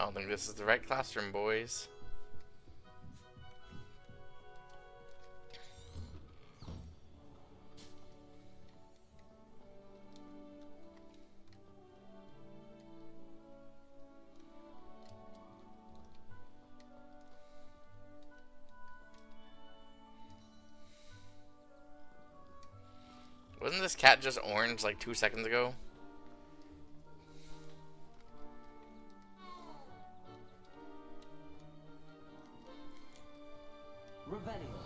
I don't think this is the right classroom, boys. Wasn't this cat just orange like 2 seconds ago? Revelio.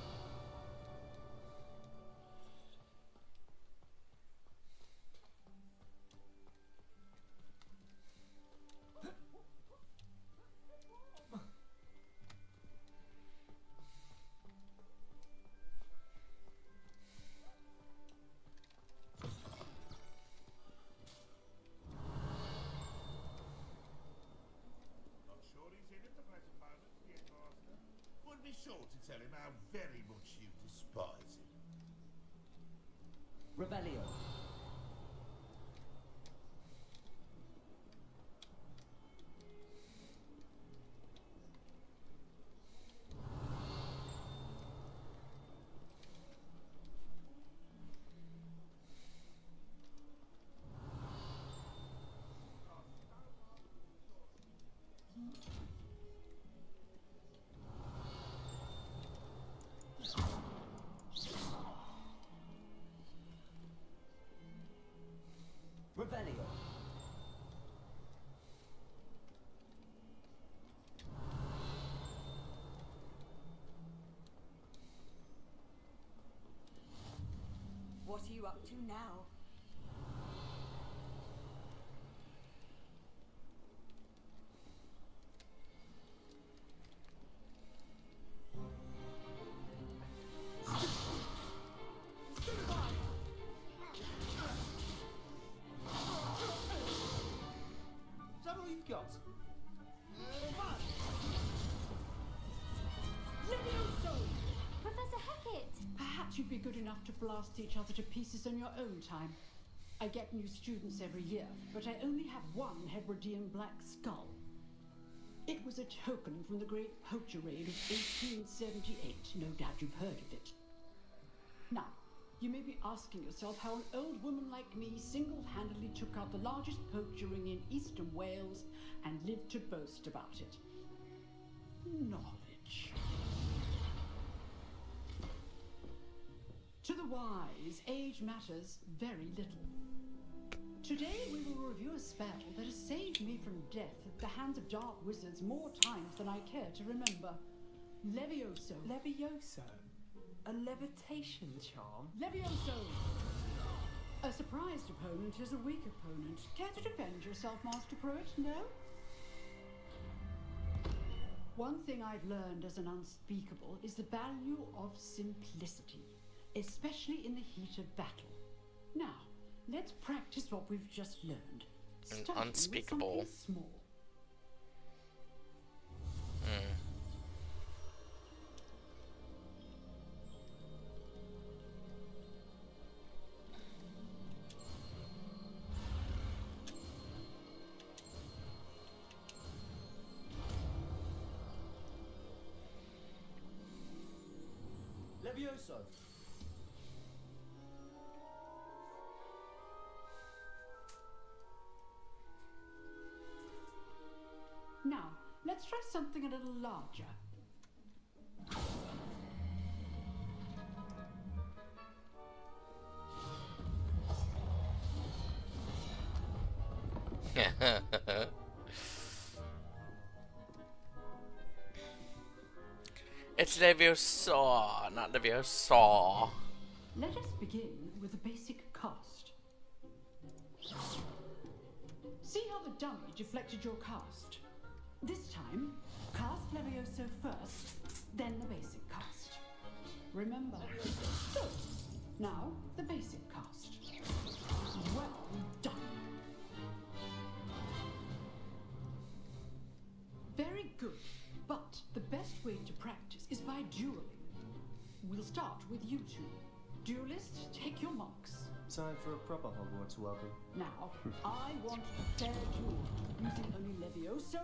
Be sure to tell him how very much you despise him. Revelio. Revelio. What are you up to now? Got. Professor Hackett! Perhaps you'd be good enough to blast each other to pieces on your own time. I get new students every year, but I only have one Hebridean black skull. It was a token from the Great Poacher Raid of 1878. No doubt you've heard of it. Now, you may be asking yourself how an old woman like me single-handedly took out the largest poacher ring in eastern Wales and lived to boast about it. Knowledge. To the wise, age matters very little. Today we will review a spell that has saved me from death at the hands of dark wizards more times than I care to remember. Levioso. Levioso? A levitation charm? Levioso! A surprised opponent is a weak opponent. Care to defend yourself, Master Pruitt? No? One thing I've learned as an unspeakable is the value of simplicity, especially in the heat of battle. Now, let's practice what we've just learned. Starting Unspeakable. with something small. Levioso. Now, let's try something a little larger. It's Leviosa, not Leviosa. Let us begin with a basic cast. See how the dummy deflected your cast? This time, cast Levioso first, then the basic cast. Remember? So, now the basic cast. Well done. Very good, but the best way to practice is by dueling. We'll start with you two. Duelists, take your marks. Time for a proper Hogwarts welcome. Now, I want a fair duel, using only Levioso,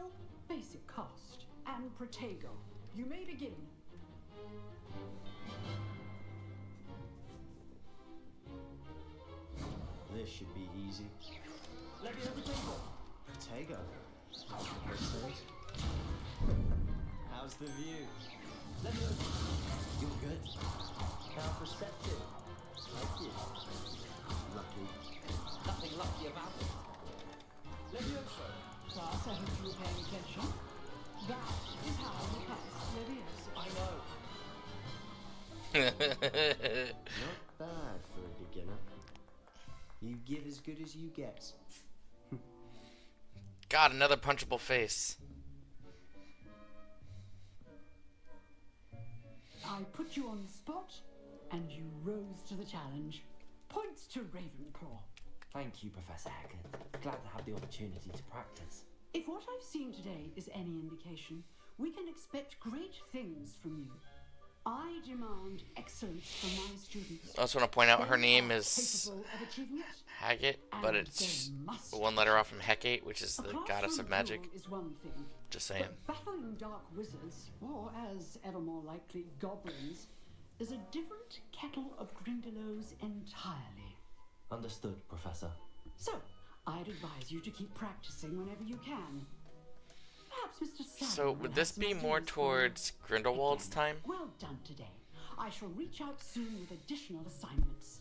basic cast and protego. You may begin. This should be easy. Levio potato. Potato. How's the view? Levio. You're good. How perceptive. Like you. Lucky. Nothing lucky about it. Levioso. Class, I hope you were paying attention. That is how you pass Leviosa. Not bad for a beginner. You give as good as you get. God, another punchable face. I put you on the spot, and you rose to the challenge. Points to Ravenclaw. Thank you, Professor Hackett. Glad to have the opportunity to practice. If what I've seen today is any indication, we can expect great things from you. I demand excellence from my students. I also want to point out her They name are is capable of achieving it, Haggett, but and it's they must one letter off from Hecate, which is A the classroom goddess of magic. duel is one thing, Just saying. but battling dark wizards, or as ever more likely, goblins, is a different kettle of grindelows entirely. Understood, Professor. So, I'd advise you to keep practicing whenever you can. Perhaps Mr. Sadler So will would have this some be ideas more for you. towards Grindelwald's Again, time? Well done today. I shall reach out soon with additional assignments.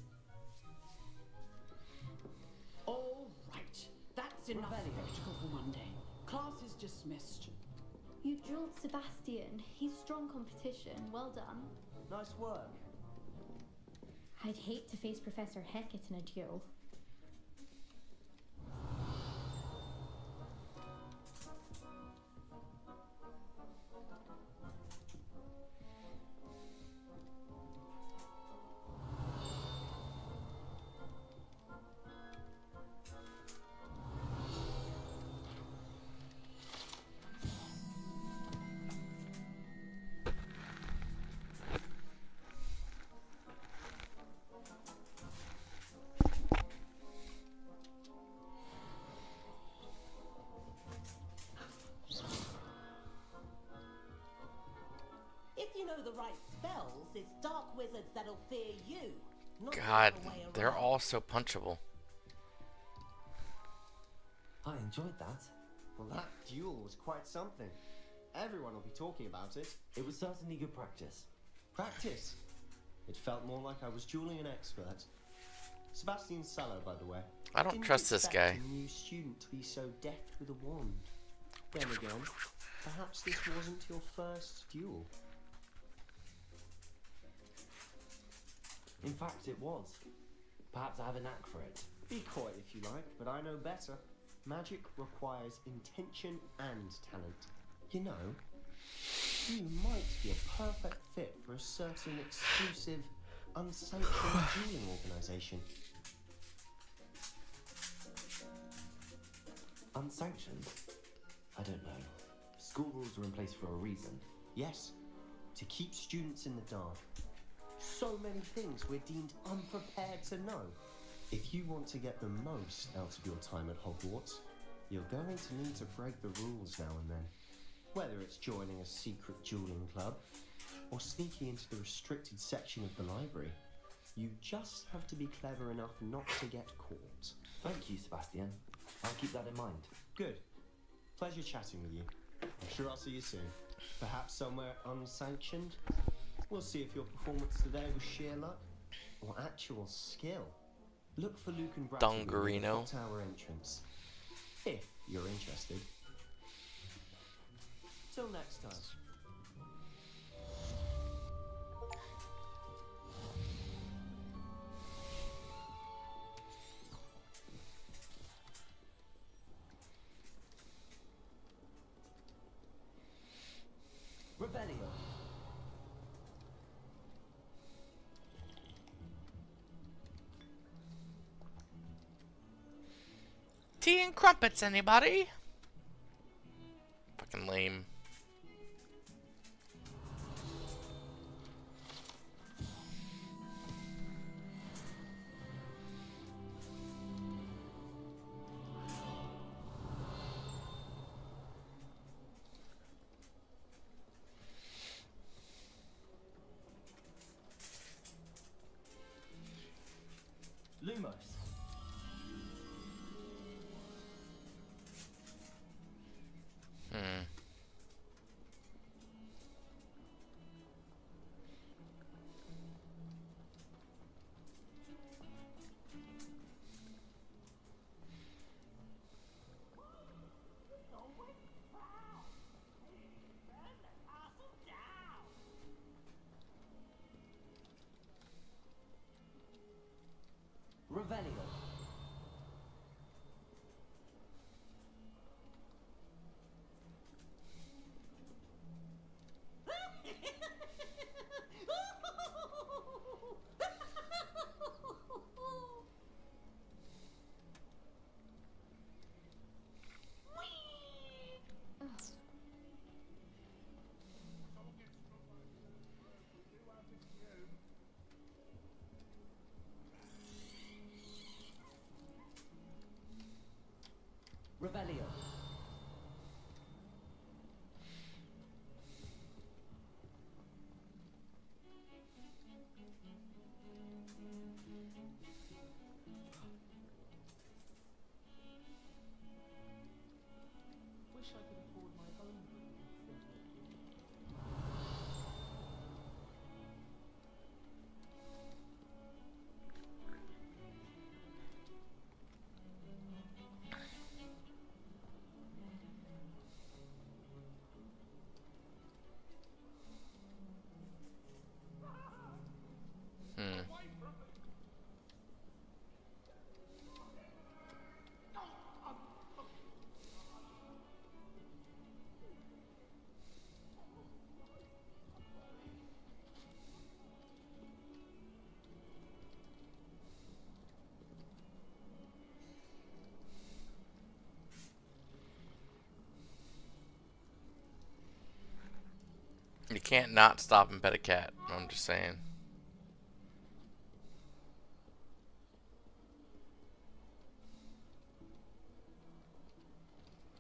All right. That's enough spectacle for one day. Class is dismissed. You drilled Sebastian. He's strong competition. Well done. Nice work. I'd hate to face Professor Hackett in a duel. If you know the right spells, it's dark wizards that'll fear you. Not the God, other way they're around. all so punchable. I enjoyed that. Well, that duel was quite something. Everyone will be talking about it. It was certainly good practice. Practice. It felt more like I was dueling an expert. Sebastian Sallow, by the way. I don't Didn't trust this expect guy. a new student to be so deft with a wand. Then again, perhaps this wasn't your first duel. In fact, it was. Perhaps I have a knack for it. Be coy if you like, but I know better. Magic requires intention and talent. You know, you might be a perfect fit for a certain exclusive, unsanctioned dueling organisation. Unsanctioned? I don't know. School rules are in place for a reason. Yes, to keep students in the dark. So many things we're deemed unprepared to know. If you want to get the most out of your time at Hogwarts, you're going to need to break the rules now and then. Whether it's joining a secret dueling club, or sneaking into the restricted section of the library, you just have to be clever enough not to get caught. Thank you, Sebastian. I'll keep that in mind. Good. Pleasure chatting with you. I'm sure I'll see you soon. Perhaps somewhere unsanctioned. We'll see if your performance today was sheer luck or actual skill. Look for Luke and Bradley near the Dongarino. clock tower entrance. If you're interested. Till next time. Revelio. Tea and crumpets, anybody? Fucking lame. Lumos. Hmm. Revelio. Revelio. Wish I could afford my own room. Hmm. You can't not stop and pet a cat. I'm just saying.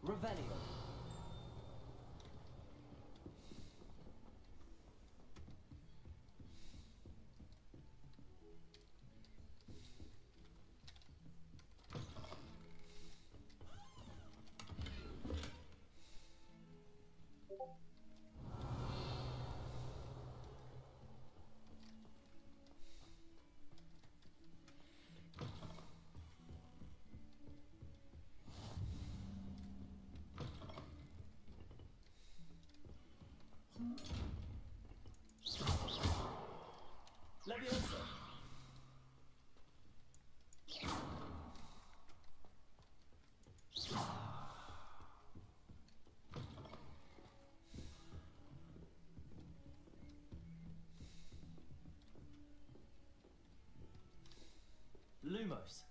Revelio. Leviosa. Lumos.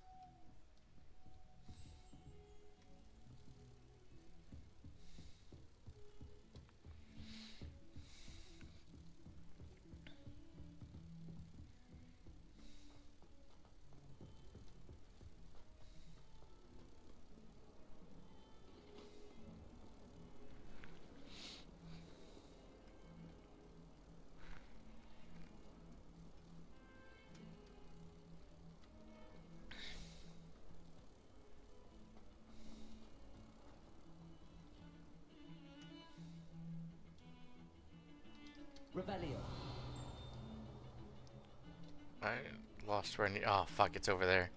Revelio. I lost where I need. Oh fuck! It's over there.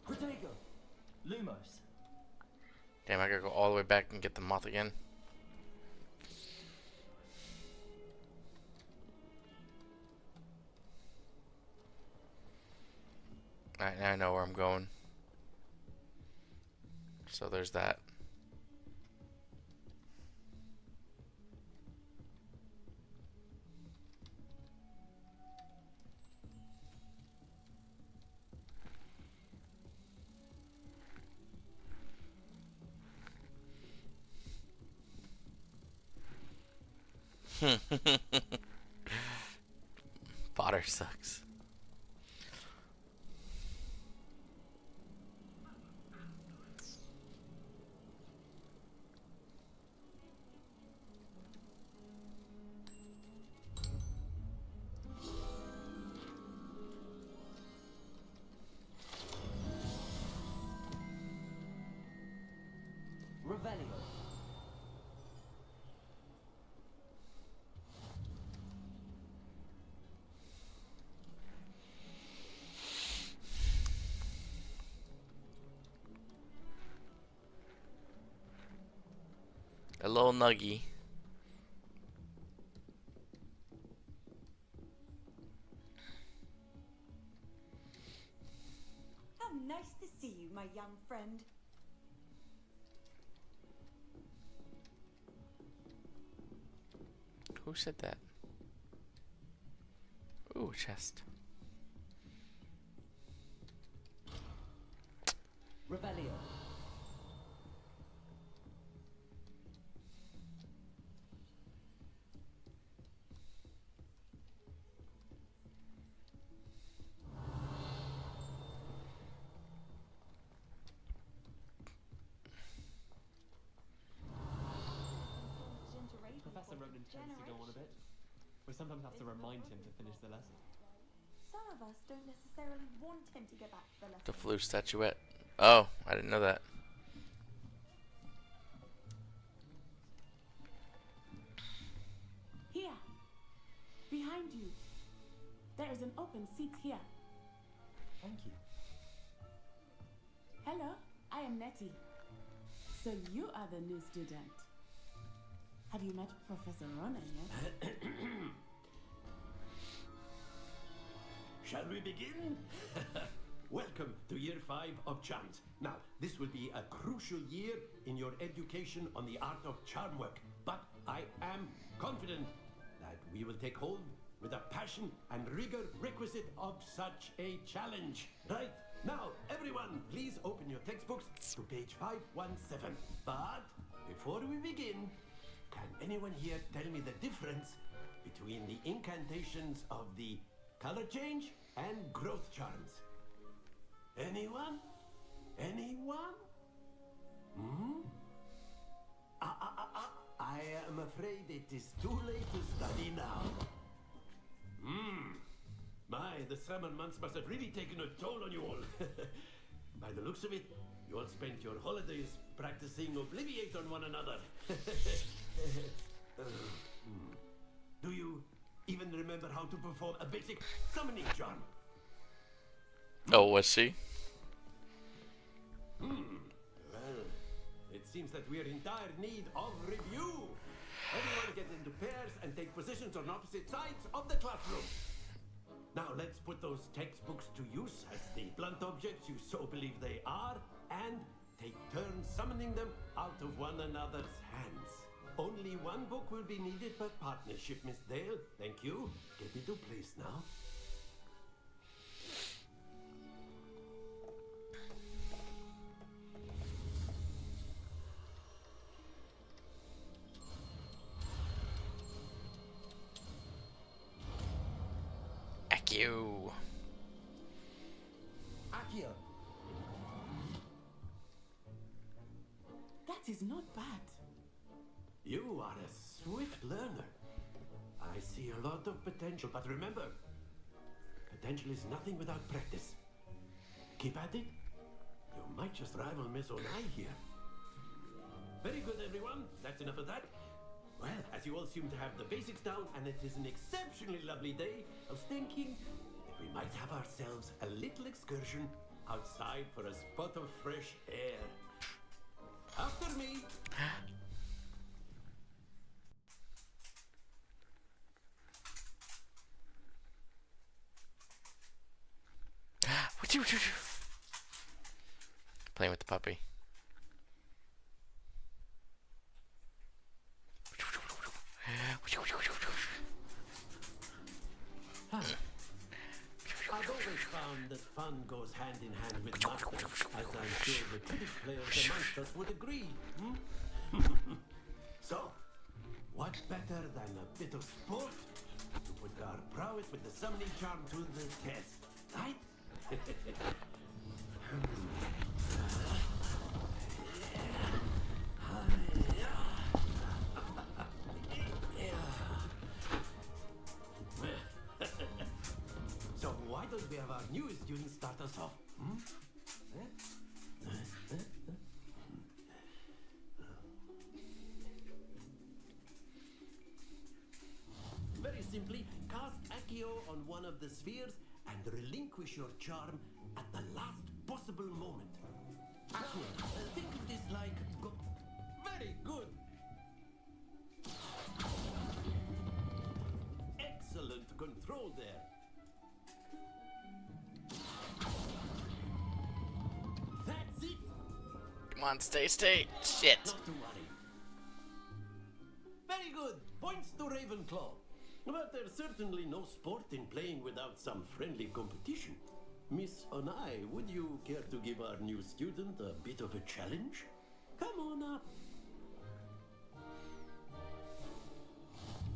Protego. Lumos. Damn! I gotta go all the way back and get the moth again. Alright, now I know where I'm going. So there's that. Potter sucks. little nuggy. How nice to see you, my young friend. Who said that? Ooh, chest. Revelio. Professor Ronan tends to go on a bit. We sometimes have to remind him to finish the lesson. Some of us don't necessarily want him to get back to the lesson. The flu statuette. Oh, I didn't know that. Here, behind you. There is an open seat here. Thank you. Hello, I am Nettie. So you are the new student. Have you met Professor Ronan yet? Shall we begin? Welcome to year 5 of charms. Now, this will be a crucial year in your education on the art of charm work, but I am confident that we will take hold with the passion and rigor requisite of such a challenge. Right, now, everyone, please open your textbooks to page 517. But before we begin, can anyone here tell me the difference between the incantations of the color change and growth charms? Anyone? Anyone? Hmm? I am afraid it is too late to study now. My, the summer months must have really taken a toll on you all. By the looks of it, you all spent your holidays practicing Obliviate on one another. Do you even remember how to perform a basic summoning charm? Oh, was she? Well, it seems that we are in dire need of review. Everyone get into pairs and take positions on opposite sides of the classroom. Now let's put those textbooks to use as the blunt objects you so believe they are, and take turns summoning them out of one another's hands. Only one book will be needed per partnership, Miss Dale. Thank you. Get into place now. Accio. Accio. That is not bad. You are a swift learner. I see a lot of potential, but remember, potential is nothing without practice. Keep at it. You might just rival Miss Onai here. Very good, everyone. That's enough of that. Well, as you all seem to have the basics down, and it is an exceptionally lovely day, I was thinking that we might have ourselves a little excursion outside for a spot of fresh air. After me. Playing with the puppy. I've always found that fun goes hand in hand with mastery, as I'm sure the British players amongst us would agree. So, what better than a bit of sport to put our prowess with the summoning charm to the test, right? So why don't we have our newest student start us off? Very simply, cast Accio on one of the spheres and relinquish your charm at the last possible moment. Accio, think of this like... Very good. control there. That's it. Come on, stay. Shit. Not to worry. Very good. Points to Ravenclaw. But there's certainly no sport in playing without some friendly competition. Miss Onai, would you care to give our new student a bit of a challenge? Come on up.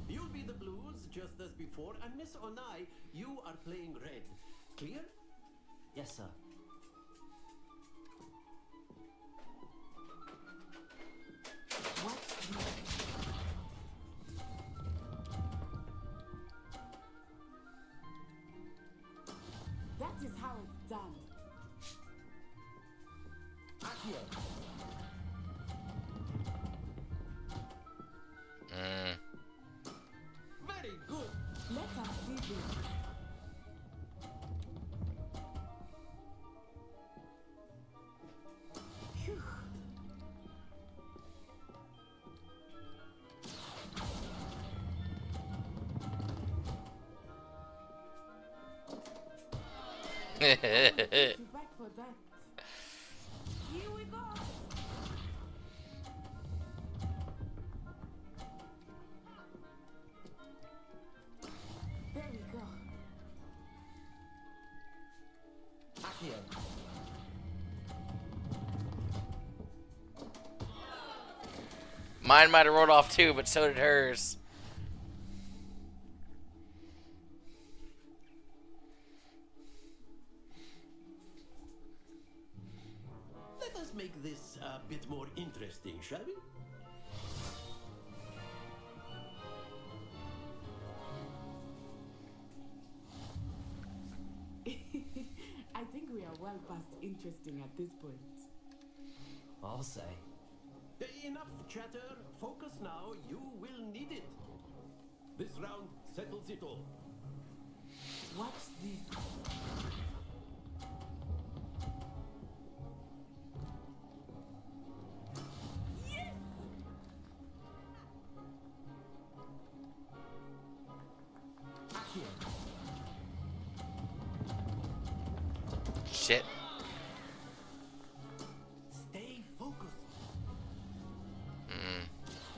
You'll be the blues just as before, and Miss Onai, you are playing red. Clear? Yes, sir. What? That is how it's done. Accio. Very good. Let us see this. Phew. Be back for that. Here we go. There we go. Accio. Mine might have rolled off too, but so did hers. Let us make this a bit more interesting, shall we? I think we are well past interesting at this point. I'll say. Enough chatter. Focus now. You will need it. This round settles it all. Watch this. Shit. Stay focused.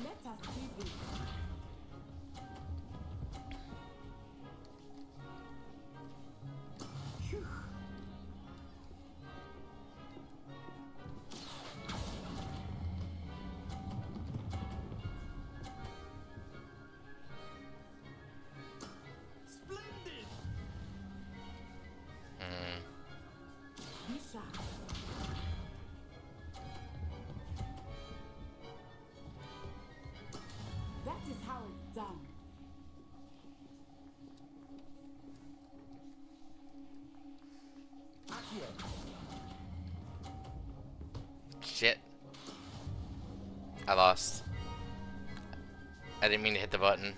Let us see this. Phew. Splendid. Be sharp. That is how it's done. Accio. Shit. I lost. I didn't mean to hit the button.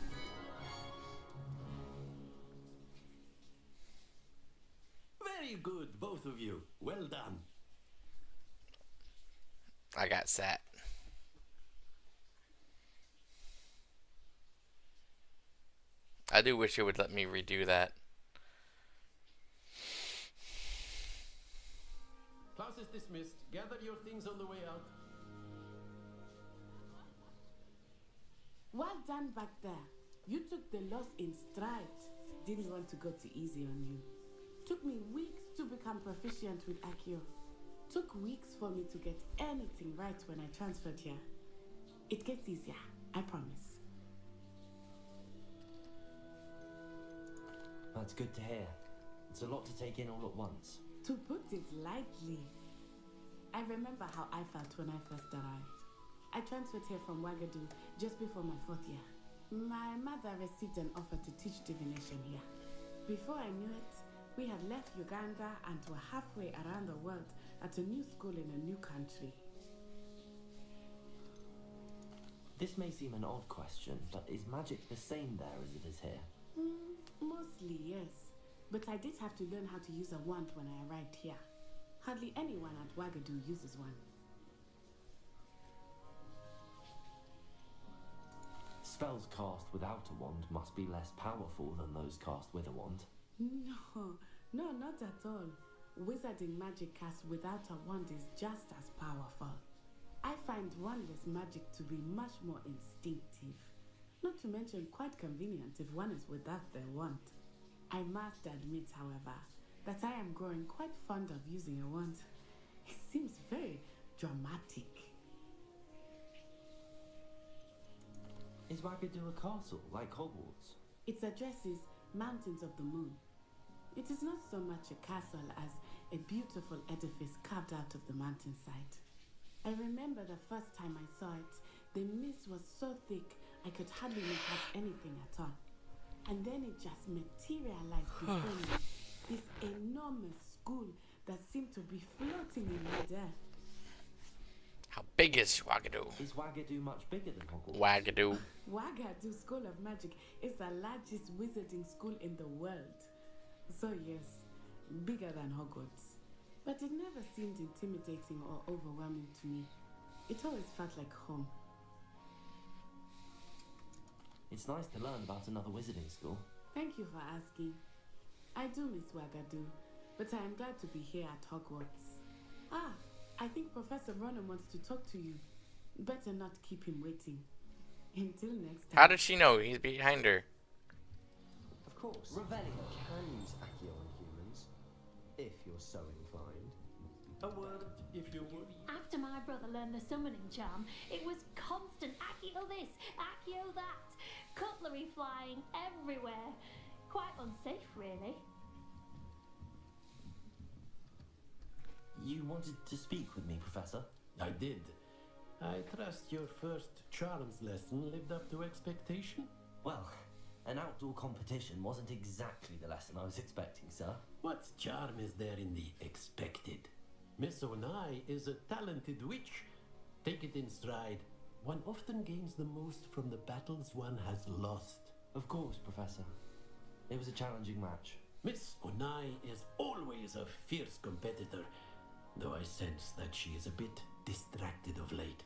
Very good, both of you. Well done. I got sat. I do wish it would let me redo that. Class is dismissed. Gather your things on the way out. Well done back there. You took the loss in stride. Didn't want to go too easy on you. Took me weeks to become proficient with Accio. Took weeks for me to get anything right when I transferred here. It gets easier, I promise. That's good to hear. It's a lot to take in all at once. To put it lightly, I remember how I felt when I first arrived. I transferred here from Wagadu just before my 4th year. My mother received an offer to teach divination here. Before I knew it, we had left Uganda and were halfway around the world at a new school in a new country. This may seem an odd question, but is magic the same there as it is here? Mostly, yes. But I did have to learn how to use a wand when I arrived here. Hardly anyone at Wagadu uses one. Spells cast without a wand must be less powerful than those cast with a wand. No, not at all. Wizarding magic cast without a wand is just as powerful. I find wandless magic to be much more instinctive. Not to mention quite convenient if one is without their wand. I must admit, however, that I am growing quite fond of using a wand. It seems very dramatic. Is Wagadu a castle, like Hogwarts? Its address is Mountains of the Moon. It is not so much a castle as a beautiful edifice carved out of the mountainside. I remember the first time I saw it, the mist was so thick I could hardly make out anything at all. And then it just materialized before me, this enormous school that seemed to be floating in midair. How big is Wagadu? Is Wagadu much bigger than Hogwarts? Wagadu. Wagadu School of Magic is the largest wizarding school in the world. So yes, bigger than Hogwarts. But it never seemed intimidating or overwhelming to me. It always felt like home. It's nice to learn about another wizarding school. Thank you for asking. I do miss Wagadu, but I am glad to be here at Hogwarts. I think Professor Ronan wants to talk to you. Better not keep him waiting. Until next time. How does she know he's behind her? Of course. Revelio. Can use Accio on humans, if you're so inclined. A word, if you would. After my brother learned the summoning charm, it was constant Accio this, Accio that. Cutlery flying everywhere. Quite unsafe, really. You wanted to speak with me, Professor? I did. I trust your first charms lesson lived up to expectation? Well, an outdoor competition wasn't exactly the lesson I was expecting, sir. What charm is there in the expected? Miss Onai is a talented witch. Take it in stride. One often gains the most from the battles one has lost. Of course, Professor. It was a challenging match. Miss Onai is always a fierce competitor, though I sense that she is a bit distracted of late.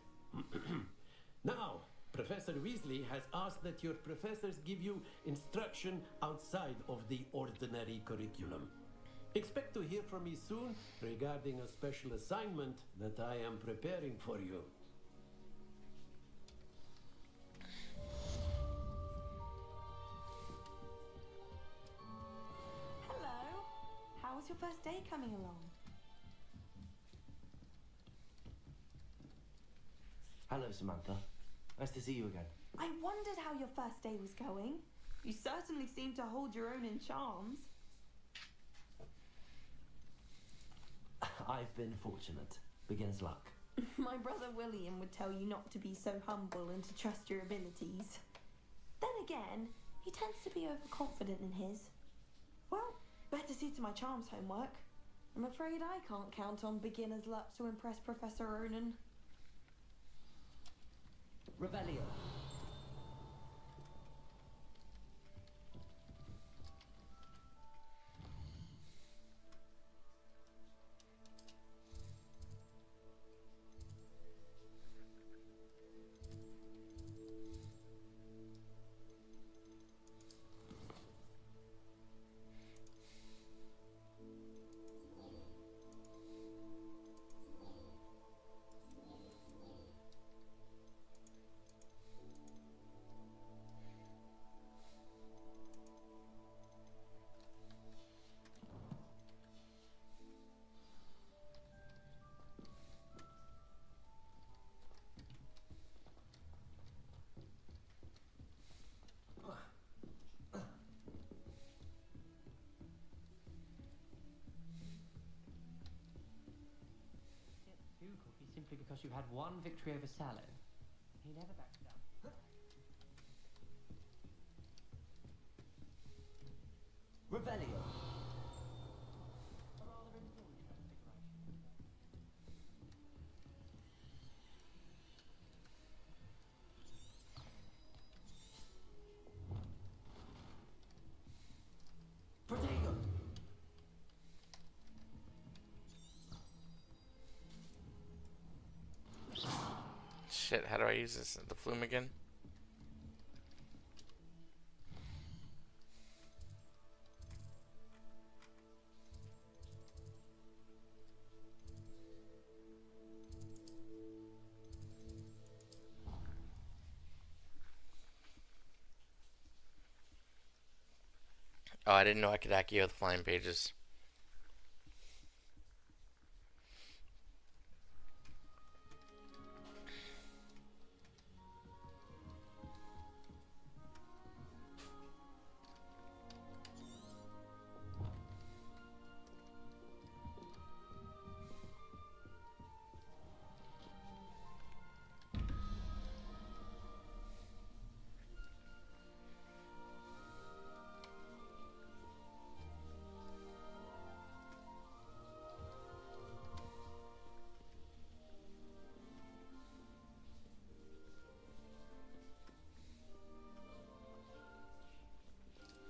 Now, Professor Weasley has asked that your professors give you instruction outside of the ordinary curriculum. Expect to hear from me soon regarding a special assignment that I am preparing for you. Hello. How was your first day coming along? Hello, Samantha. Nice to see you again. I wondered how your first day was going. You certainly seem to hold your own in charms. I've been fortunate. Beginner's luck. My brother William would tell you not to be so humble and to trust your abilities. Then again, he tends to be overconfident in his. Well, better see to my charms homework. I'm afraid I can't count on beginner's luck to impress Professor Ronan. Revelio. Simply because you had one victory over Sallow. He never backed down. Revelio. Protego. Shit, how do I use this? The flume again? Oh, I didn't know I could Accio the flying pages.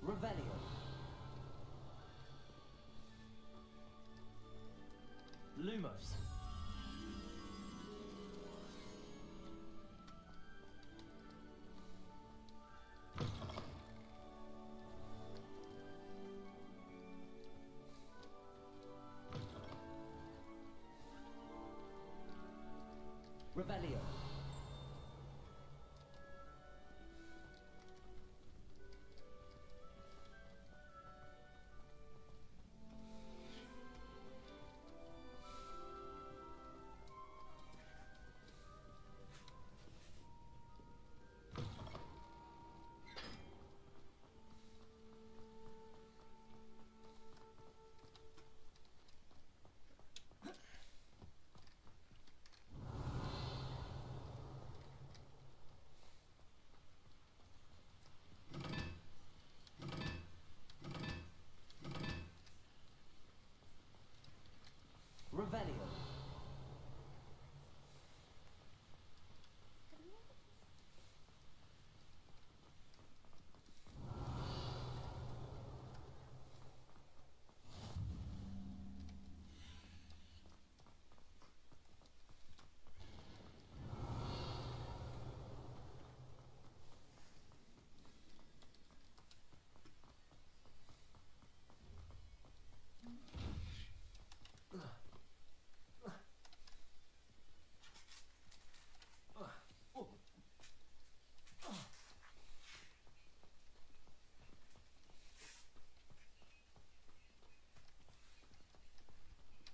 Revelio. Lumos. Revelio. Revelio.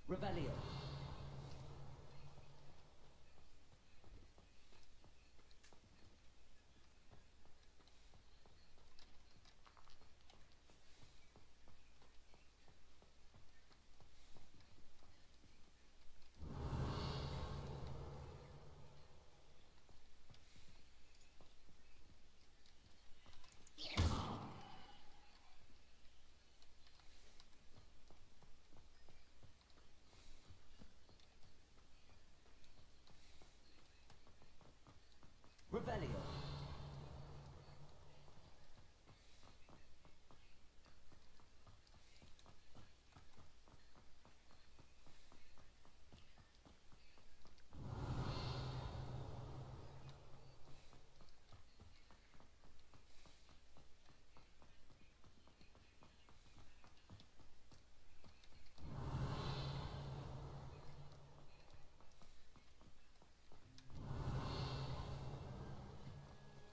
Revelio. Revelio.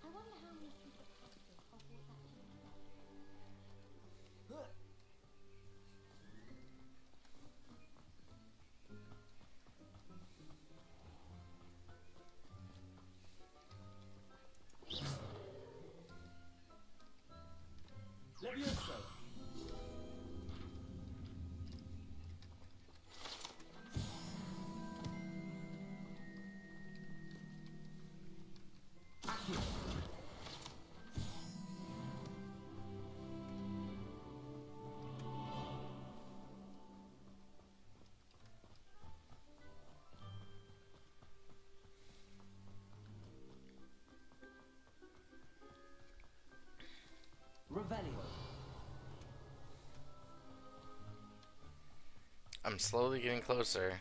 I wonder how many secret passages Hogwarts actually has. Levioso. Accio. Revelio. I'm slowly getting closer.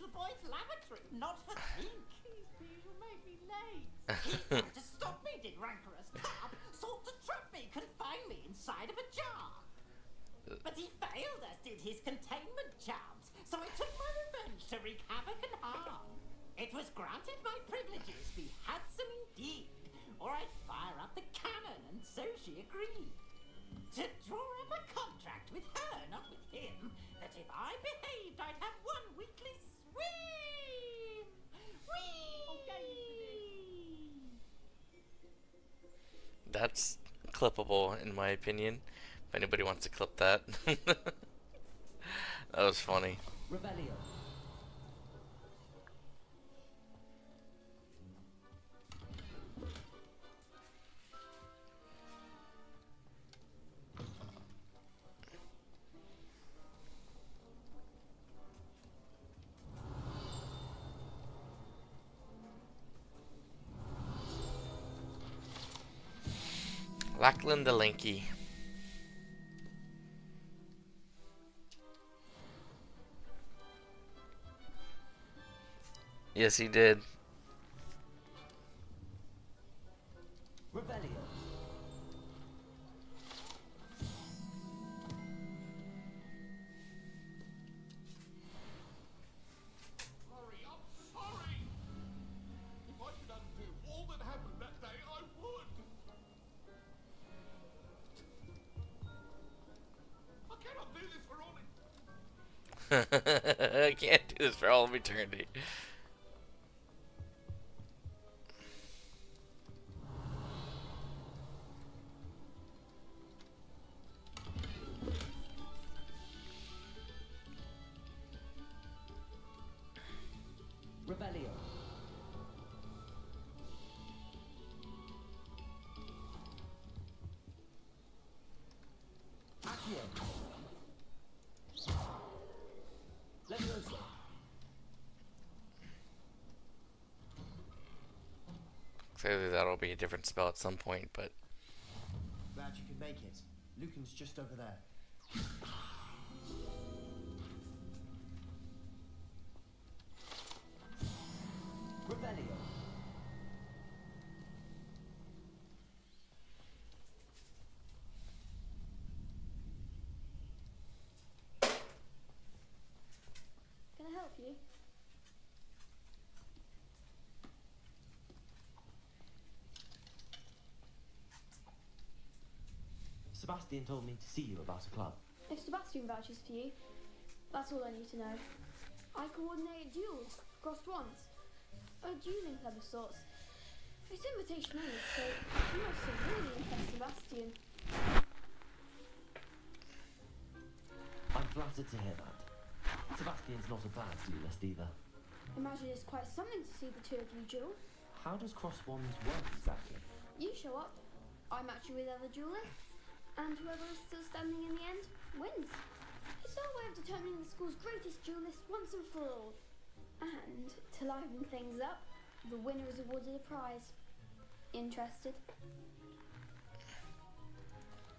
the boys' lavatory, not for ink. Please, you'll make me late. He tried to stop me, did rancorous tub. Sought to trap me, confine me inside of a jar. But he failed, as did his containment charms. So I took my revenge to wreak havoc and harm. It was granted my privileges be handsome indeed, or I'd fire up the cannon, and so she agreed. To draw up a contract with her, not with him, that if I behaved, I'd have one weekly swim. Whee! That's clippable, in my opinion. If anybody wants to clip that. That was funny. Revelio. Lachlan the Lanky. Yes, he did. Revelio. Sorry, I'm sorry. If I could undo all that happened that day, I would. I cannot do this for all I can't do this for all of eternity. Revelio. Accio. Leviosa. Clearly that'll be a different spell at some point, but Glad you could make it. Lucan's just over there. Revelio. Can I help you? Sebastian told me to see you about a club. If Sebastian vouches for you, that's all I need to know. I coordinate duels across swans. A dueling club of sorts. It's invitation only, so you must have really impressed Sebastian. I'm flattered to hear that. Sebastian's not a bad duelist either. Imagine it's quite something to see the two of you duel. How does crosswands work exactly? You show up, I match you with other duelists, and whoever is still standing in the end wins. It's our way of determining the school's greatest duelist once and for all. And to liven things up, the winner is awarded a prize. Interested?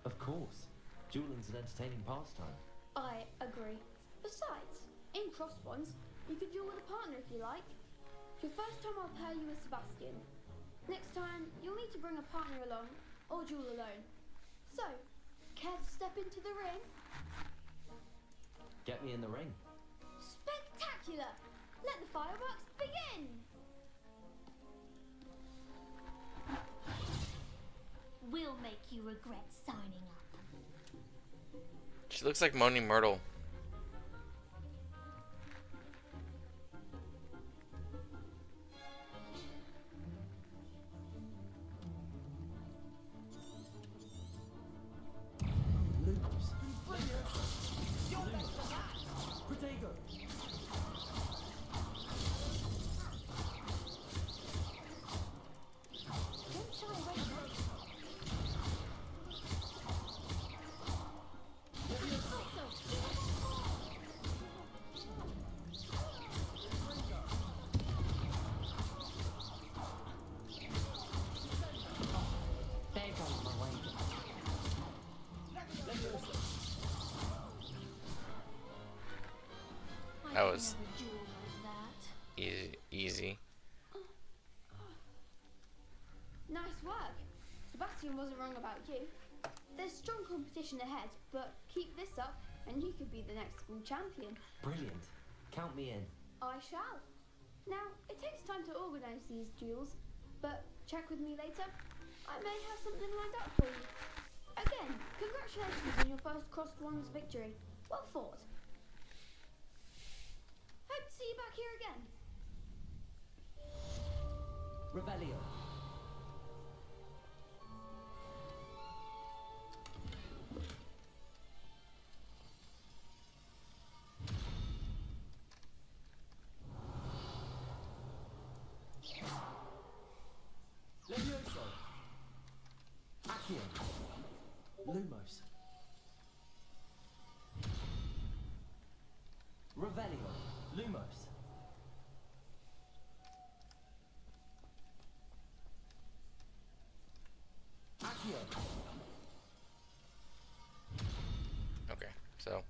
Of course. Dueling's an entertaining pastime. I agree. Besides, in crosswands, you could duel with a partner if you like. Your first time I'll pair you with Sebastian. Next time, you'll need to bring a partner along, or duel alone. So, care to step into the ring? Get me in the ring. Spectacular! Let the fireworks begin! We'll make you regret signing up. she looks like Moaning Myrtle. Lumos. Protego. Don't shy away. There goes my wager. That was Never duel like that. easy. Nice work. Sebastian wasn't wrong about you. There's strong competition ahead, but keep this up and you could be the next school champion. Brilliant. Count me in. I shall. Now, it takes time to organise these duels, but check with me later. I may have something lined up for you. Again, congratulations on your first crossed wands victory. Well fought. Hope to see you back here again. Revelio. Levioso. Accio. Lumos. Revelio. Lumos. Accio. Okay, so.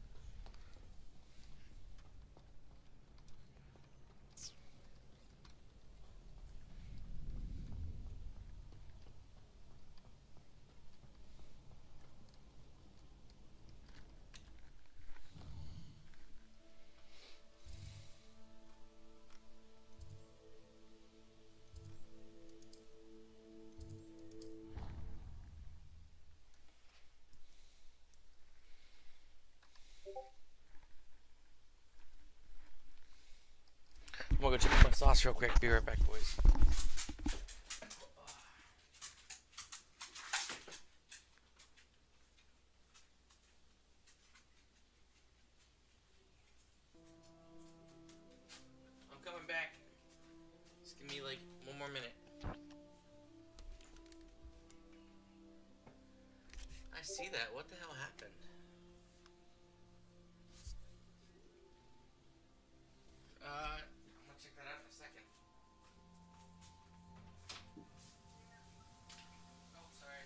I'm gonna go check my sauce real quick. Be right back, boys. I'm coming back. Just give me like one more minute. I see that. What the hell happened? I'm gonna check that out in a second. Oh, sorry.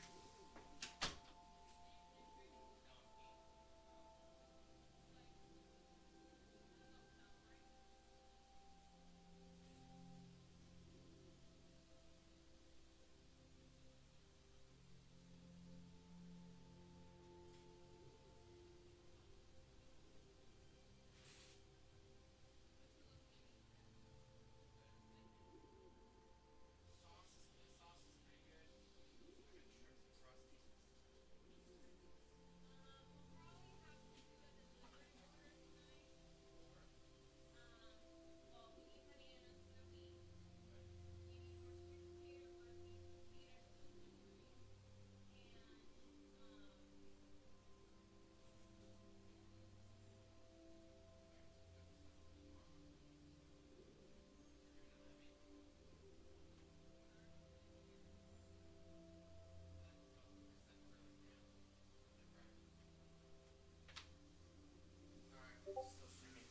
Still streaming.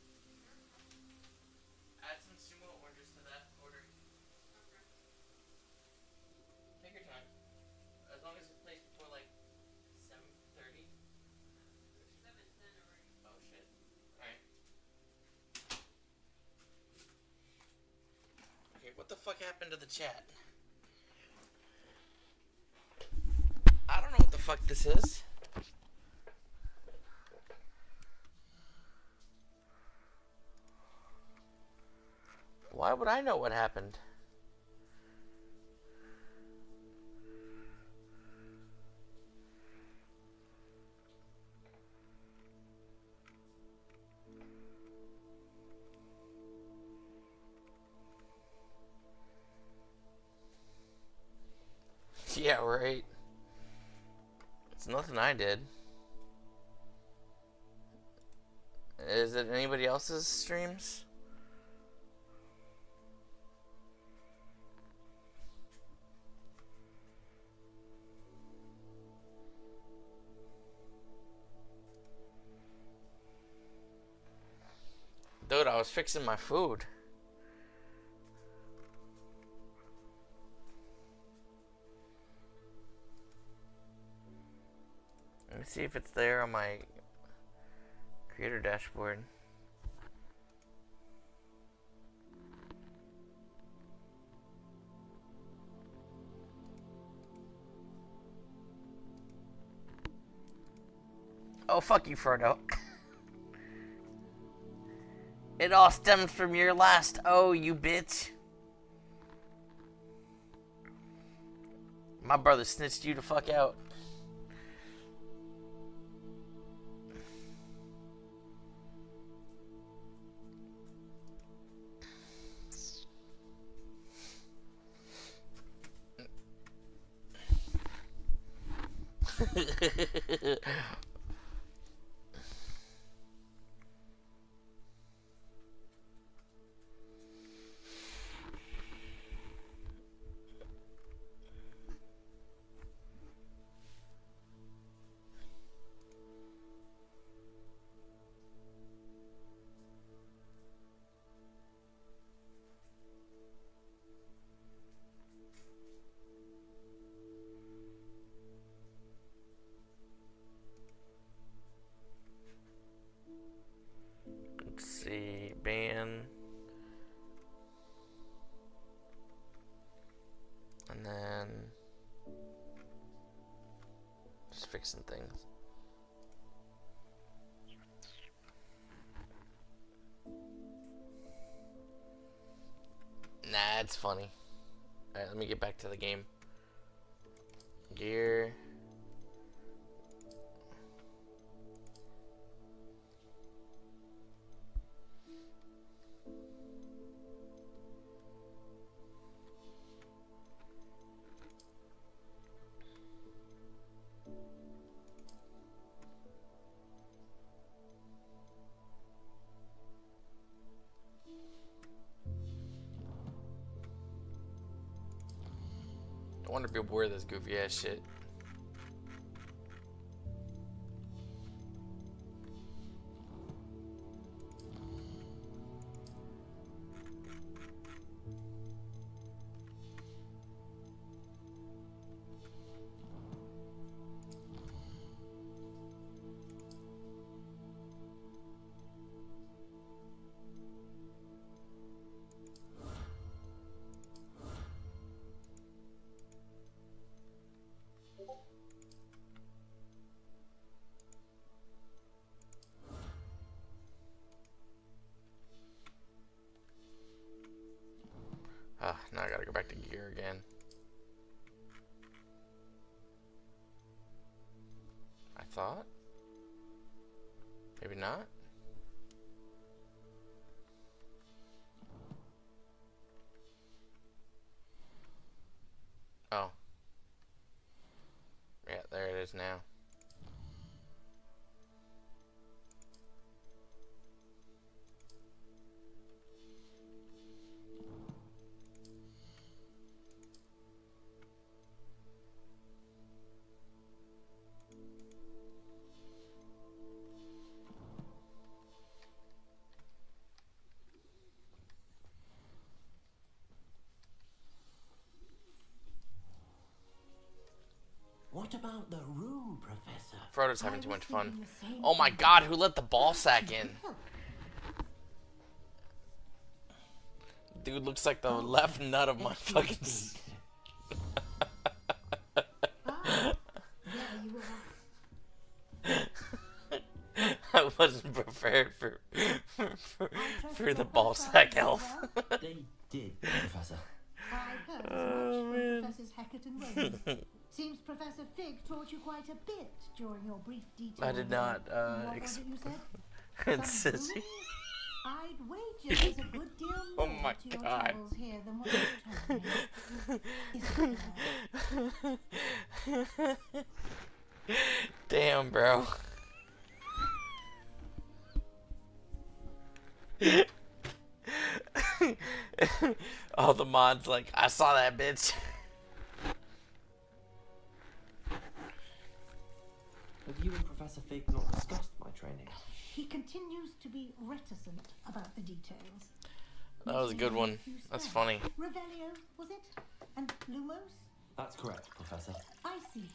Add some sumo oranges to that order. Take your time. As long as it's placed before like 7:30. 7:10 already. Oh shit. Alright. Okay, what the fuck happened to the chat? I don't know what the fuck this is. Why would I know what happened? Yeah, right. It's nothing I did. Is it anybody else's streams? Dude, I was fixing my food. Let me see if it's there on my creator dashboard. Oh, fuck you, Frodo. It all stems from your last oh, you bitch. My brother snitched you the fuck out. Let's see, ban. And then just fixing things. Nah, it's funny. Alright, let me get back to the game. Gear. I wonder if people wear this goofy ass shit. Now I gotta go back to gear again. I thought? Maybe not? Oh. Yeah, there it is now. What about the room, Professor? Frodo's having too much fun. Oh my god, who let the ball sack in? Dude looks like the left nut of my fucking... I wasn't prepared for the ball sack elf. They did, Professor. I heard as much from Professors Hackett and Rose. Seems Professor Fig taught you quite a bit during your brief detail. I did not, what was it you said? Sissy. I'd wager there's a good deal more Oh my to your god. travels here than what you told me. Isn't there? Damn, bro. All the mods like, I saw that bitch. Have you and Professor Fig not discussed my training? He continues to be reticent about the details. That was a good one. That's funny. Revelio, was it? And Lumos? That's correct, Professor. I see.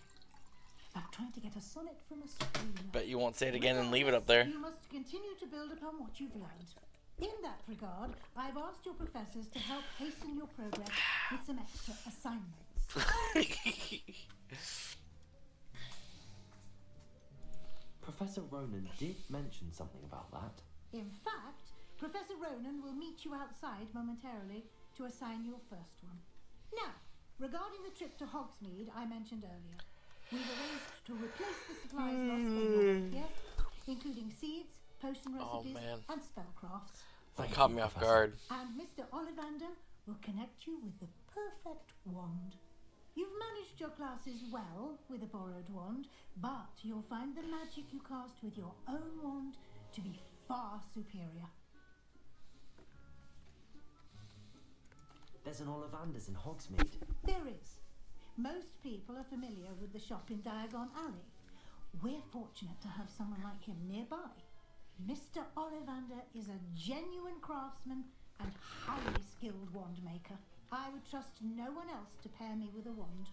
I'm trying to get a sonnet from a screamer. Bet you won't say it again and leave it up there. You must continue to build upon what you've learned. In that regard, I've asked your professors to help hasten your progress with some extra assignments. Professor Ronan did mention something about that. In fact, Professor Ronan will meet you outside momentarily to assign your first one. Now, regarding the trip to Hogsmeade I mentioned earlier, we've arranged to replace the supplies lost from your work here, including seeds, potion recipes, and spellcrafts. That caught me off guard. And Mr. Ollivander will connect you with the perfect wand. You've managed your classes well with a borrowed wand, but you'll find the magic you cast with your own wand to be far superior. There's an Ollivander's in Hogsmeade. There is. Most people are familiar with the shop in Diagon Alley. We're fortunate to have someone like him nearby. Mr. Ollivander is a genuine craftsman and highly skilled wand maker. I would trust no one else to pair me with a wand.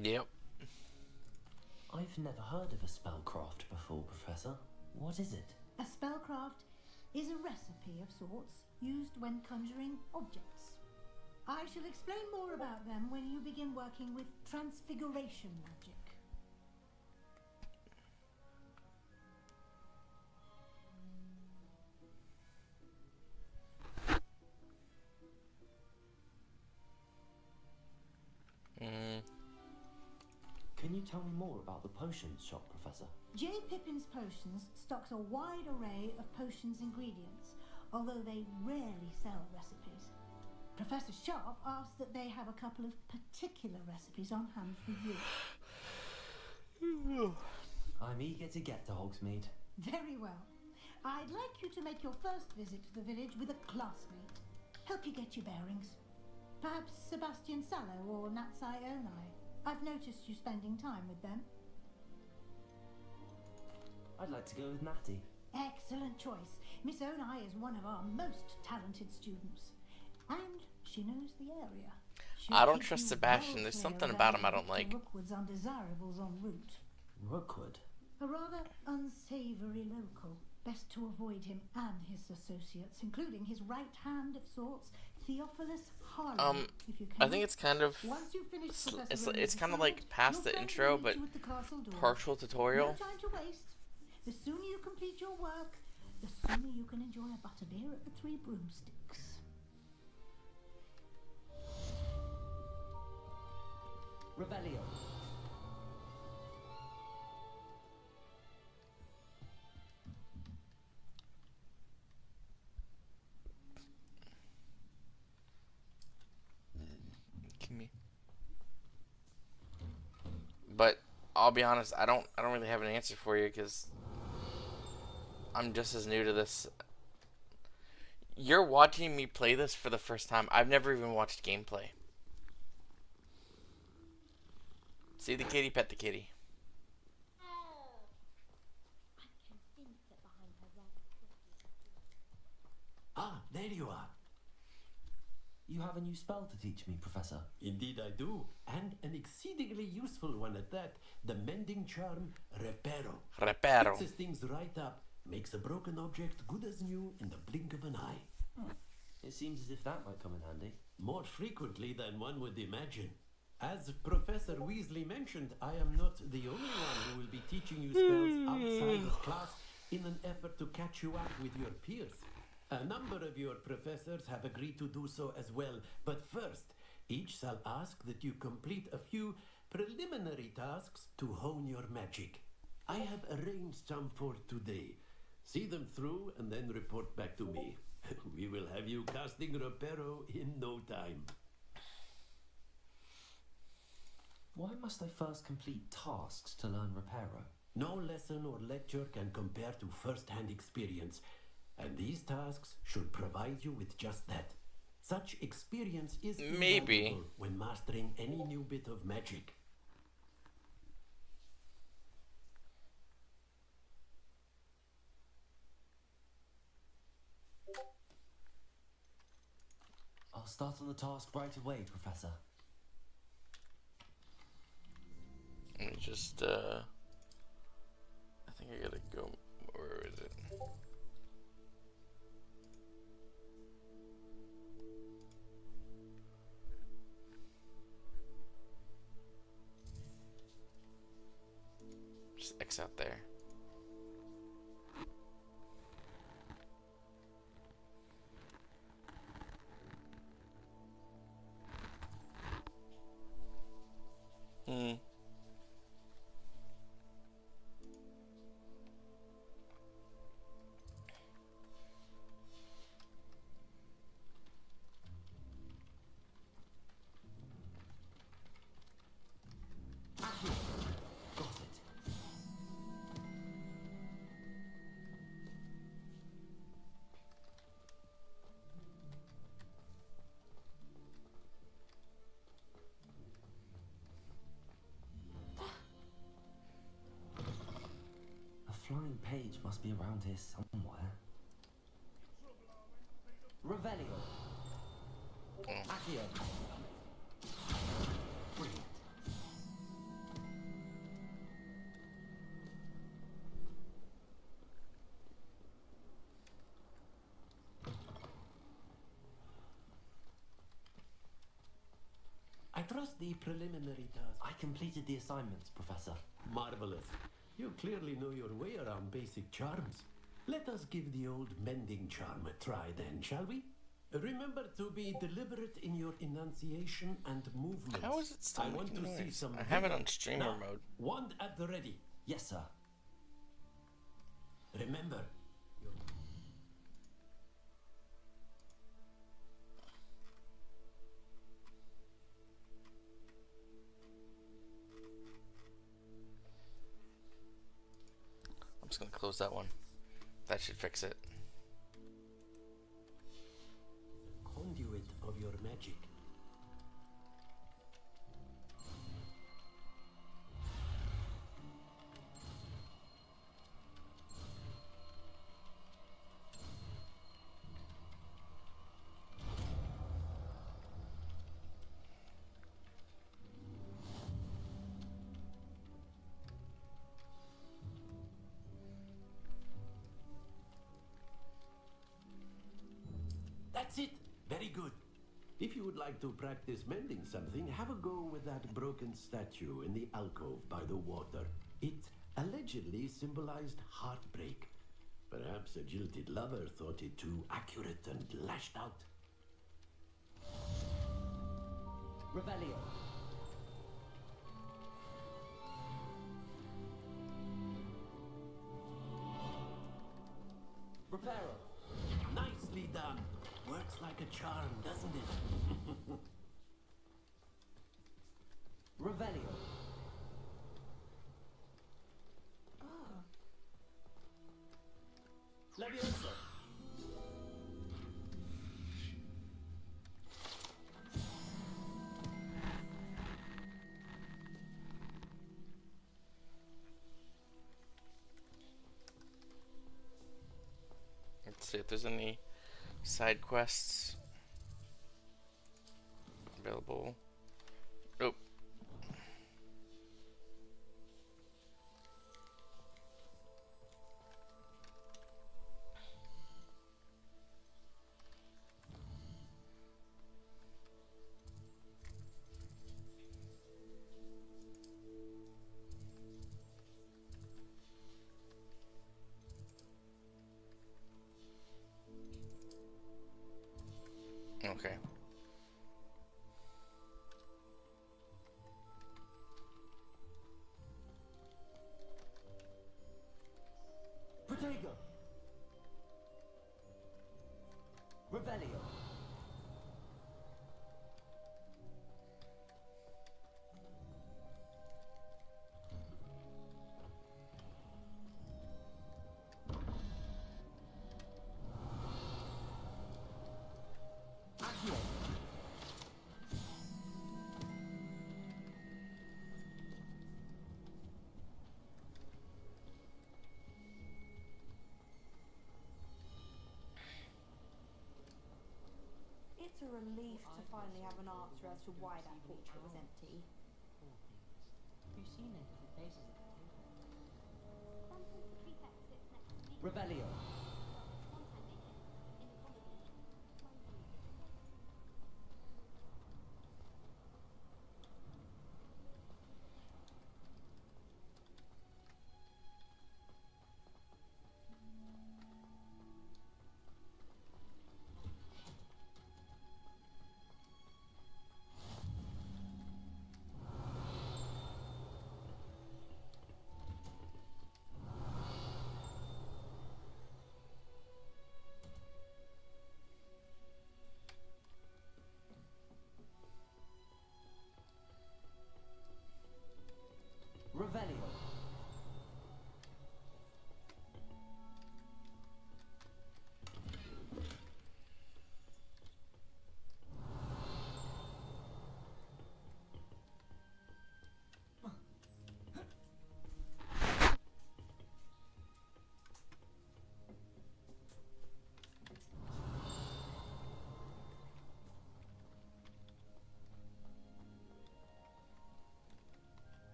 Yep. I've never heard of a spellcraft before, Professor. What is it? A spellcraft is a recipe of sorts used when conjuring objects. I shall explain more about them when you begin working with transfiguration magic. Can you tell me more about the potions shop, Professor? J. Pippin's Potions stocks a wide array of potions ingredients, although they rarely sell recipes. Professor Sharp asks that they have a couple of particular recipes on hand for you. I'm eager to get to Hogsmeade. Very well. I'd like you to make your first visit to the village with a classmate. Help you get your bearings. Perhaps Sebastian Sallow or Natsai Onai. I've noticed you spending time with them. I'd like to go with Natty. Excellent choice. Miss Onai is one of our most talented students. And she knows the area. I don't trust Sebastian. There's something about him I don't like. Rookwood's undesirables en route. Rookwood? A rather unsavoury local. Best to avoid him and his associates, including his right hand of sorts, Theophilus Harley. If you can. I think it's kind of it's kind of like past the intro, but partial tutorial. No time to waste. The sooner you complete your work, the sooner you can enjoy a butterbeer at the Three Broomsticks. Revelio. But I'll be honest, I don't really have an answer for you because I'm just as new to this. You're watching me play this for the first time. I've never even watched gameplay. See the kitty, pet the kitty. Ah, there you are. You have a new spell to teach me, Professor. Indeed I do, and an exceedingly useful one at that. The mending charm, Reparo. Reparo. Fixes things right up, makes a broken object good as new in the blink of an eye. It seems as if that might come in handy. More frequently than one would imagine. As Professor Weasley mentioned, I am not the only one who will be teaching you spells outside of class in an effort to catch you up with your peers. A number of your professors have agreed to do so as well, but first, each shall ask that you complete a few preliminary tasks to hone your magic. I have arranged some for today. See them through and then report back to me. We will have you casting Reparo in no time. Why must I first complete tasks to learn Reparo? No lesson or lecture can compare to first-hand experience, and these tasks should provide you with just that. Such experience is invaluable when mastering any new bit of magic. I'll start on the task right away, Professor. Let me just, I think I gotta go, where is it? X out there. Flying page must be around here somewhere. Revelio. Accio. Brilliant. I trust the preliminary task. I completed the assignments, Professor. Marvelous. You clearly know your way around basic charms. Let us give the old mending charm a try then, shall we? Remember to be deliberate in your enunciation and movements. How is it still I want to making see noise? some I have it vigor. on streamer Now, mode. Wand at the ready. Yes, sir. Remember. I'm just gonna close that one. That should fix it. Conduit of your magic. That's it. Very good. If you would like to practice mending something, have a go with that broken statue in the alcove by the water. It allegedly symbolized heartbreak. Perhaps a jilted lover thought it too accurate and lashed out. Revelio. Reparo. Nicely done. Works like a charm, doesn't it? Revelio. Leviosa. Let's see if there's any side quests available. Nope. Okay. Protego. Revelio. Accio. It's a relief to finally have an answer as to why that portrait was empty. You've seen it at the places at the table. Sometimes the prefect sits next to me. Revelio. One time they did. In the common room.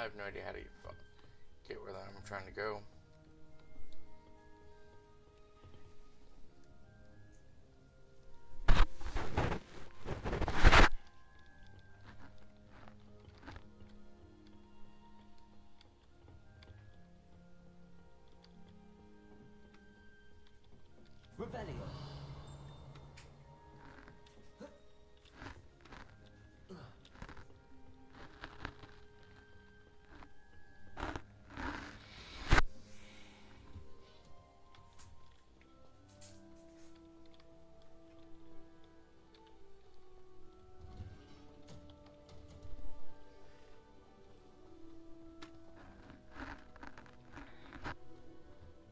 have no idea how to get where I'm trying to go. Revelio.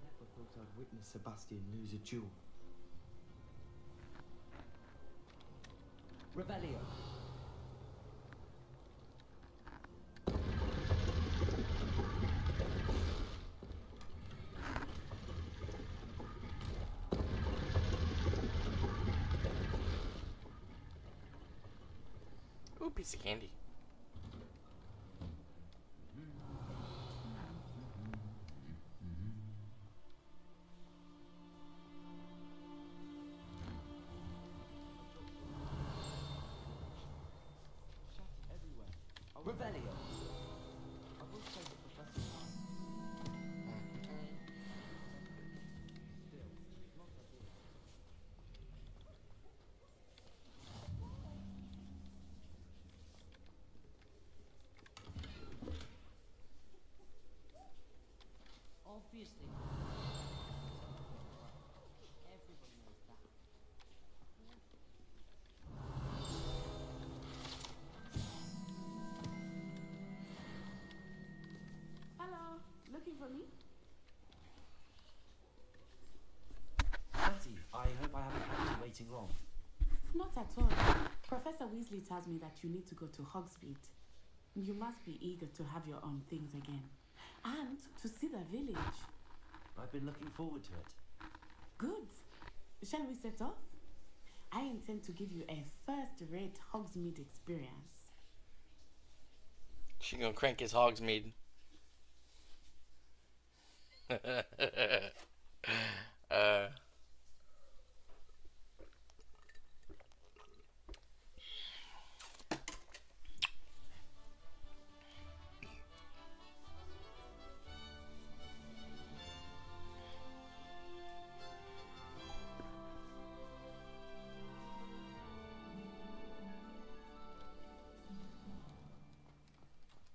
Never thought I'd witness Sebastian lose a duel. Revelio. Ooh, piece of candy. Revelio. I will say that Professor Hyde. Still, not ideal. Obviously. Everybody knows that. Hello, looking for me? Patty, I hope I haven't kept you waiting long. Not at all. Professor Weasley tells me that you need to go to Hogsmeade. You must be eager to have your own things again. And to see the village. I've been looking forward to it. Good. Shall we set off? I intend to give you a first-rate Hogsmeade experience. She gonna crank his Hogsmeade. I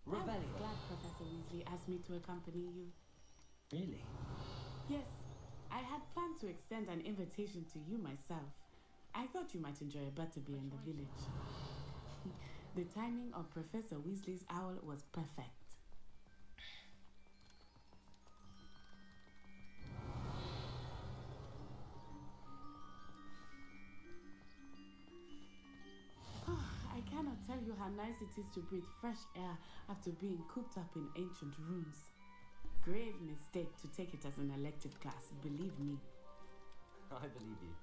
was Revelio. glad Professor Weasley asked me to accompany you. Really? Yes, I had planned to extend an invitation to you myself. I thought you might enjoy a butterbeer in the village. The timing of Professor Weasley's owl was perfect. I cannot tell you how nice it is to breathe fresh air after being cooped up in ancient rooms. Grave mistake to take it as an elective class, believe me. I believe you.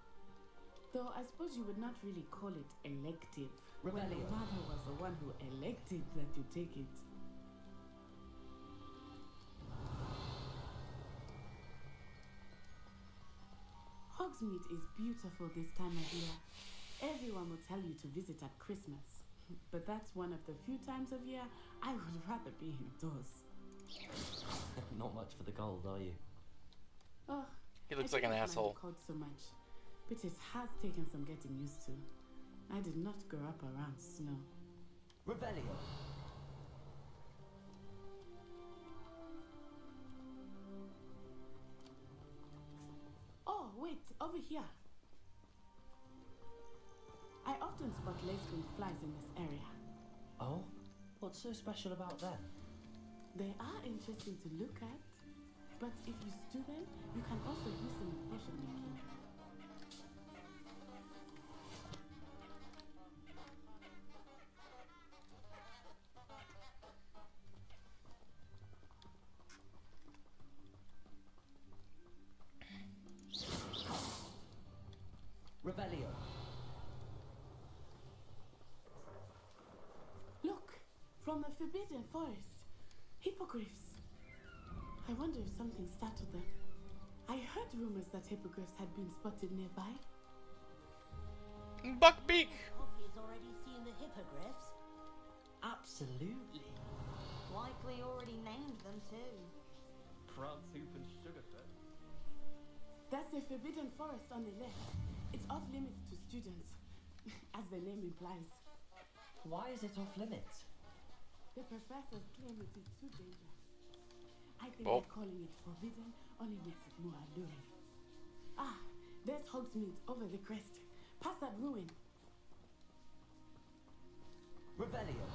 Though I suppose you would not really call it elective when Revelio. your mother was the one who elected that you take it. Hogsmeade is beautiful this time of year. Everyone will tell you to visit at Christmas. But that's one of the few times of year I would rather be indoors. Not much for the cold, are you? Oh, He looks I like an don't mind asshole. the cold so much, but it has taken some getting used to. I did not grow up around snow. Revelio. Oh, wait, over here. I often spot lace-wing flies in this area. Oh? What's so special about them? They are interesting to look at, but if you stew them, you can also use them in potion making. Revelio. Look, from the Forbidden Forest. hippogriffs. I wonder if something startled them. I heard rumors that hippogriffs had been spotted nearby. Buckbeak! Poppy's already seen the hippogriffs. Absolutely. Likely already named them too. France Hoop and Sugarfoot. That's the forbidden forest on the left. It's off limits to students, as the name implies. Why is it off limits? The professors claim it is too dangerous. I think Oh. that calling it forbidden only makes it more alluring. Ah, there's Hogsmeade over the crest. Past that ruin. Revelio.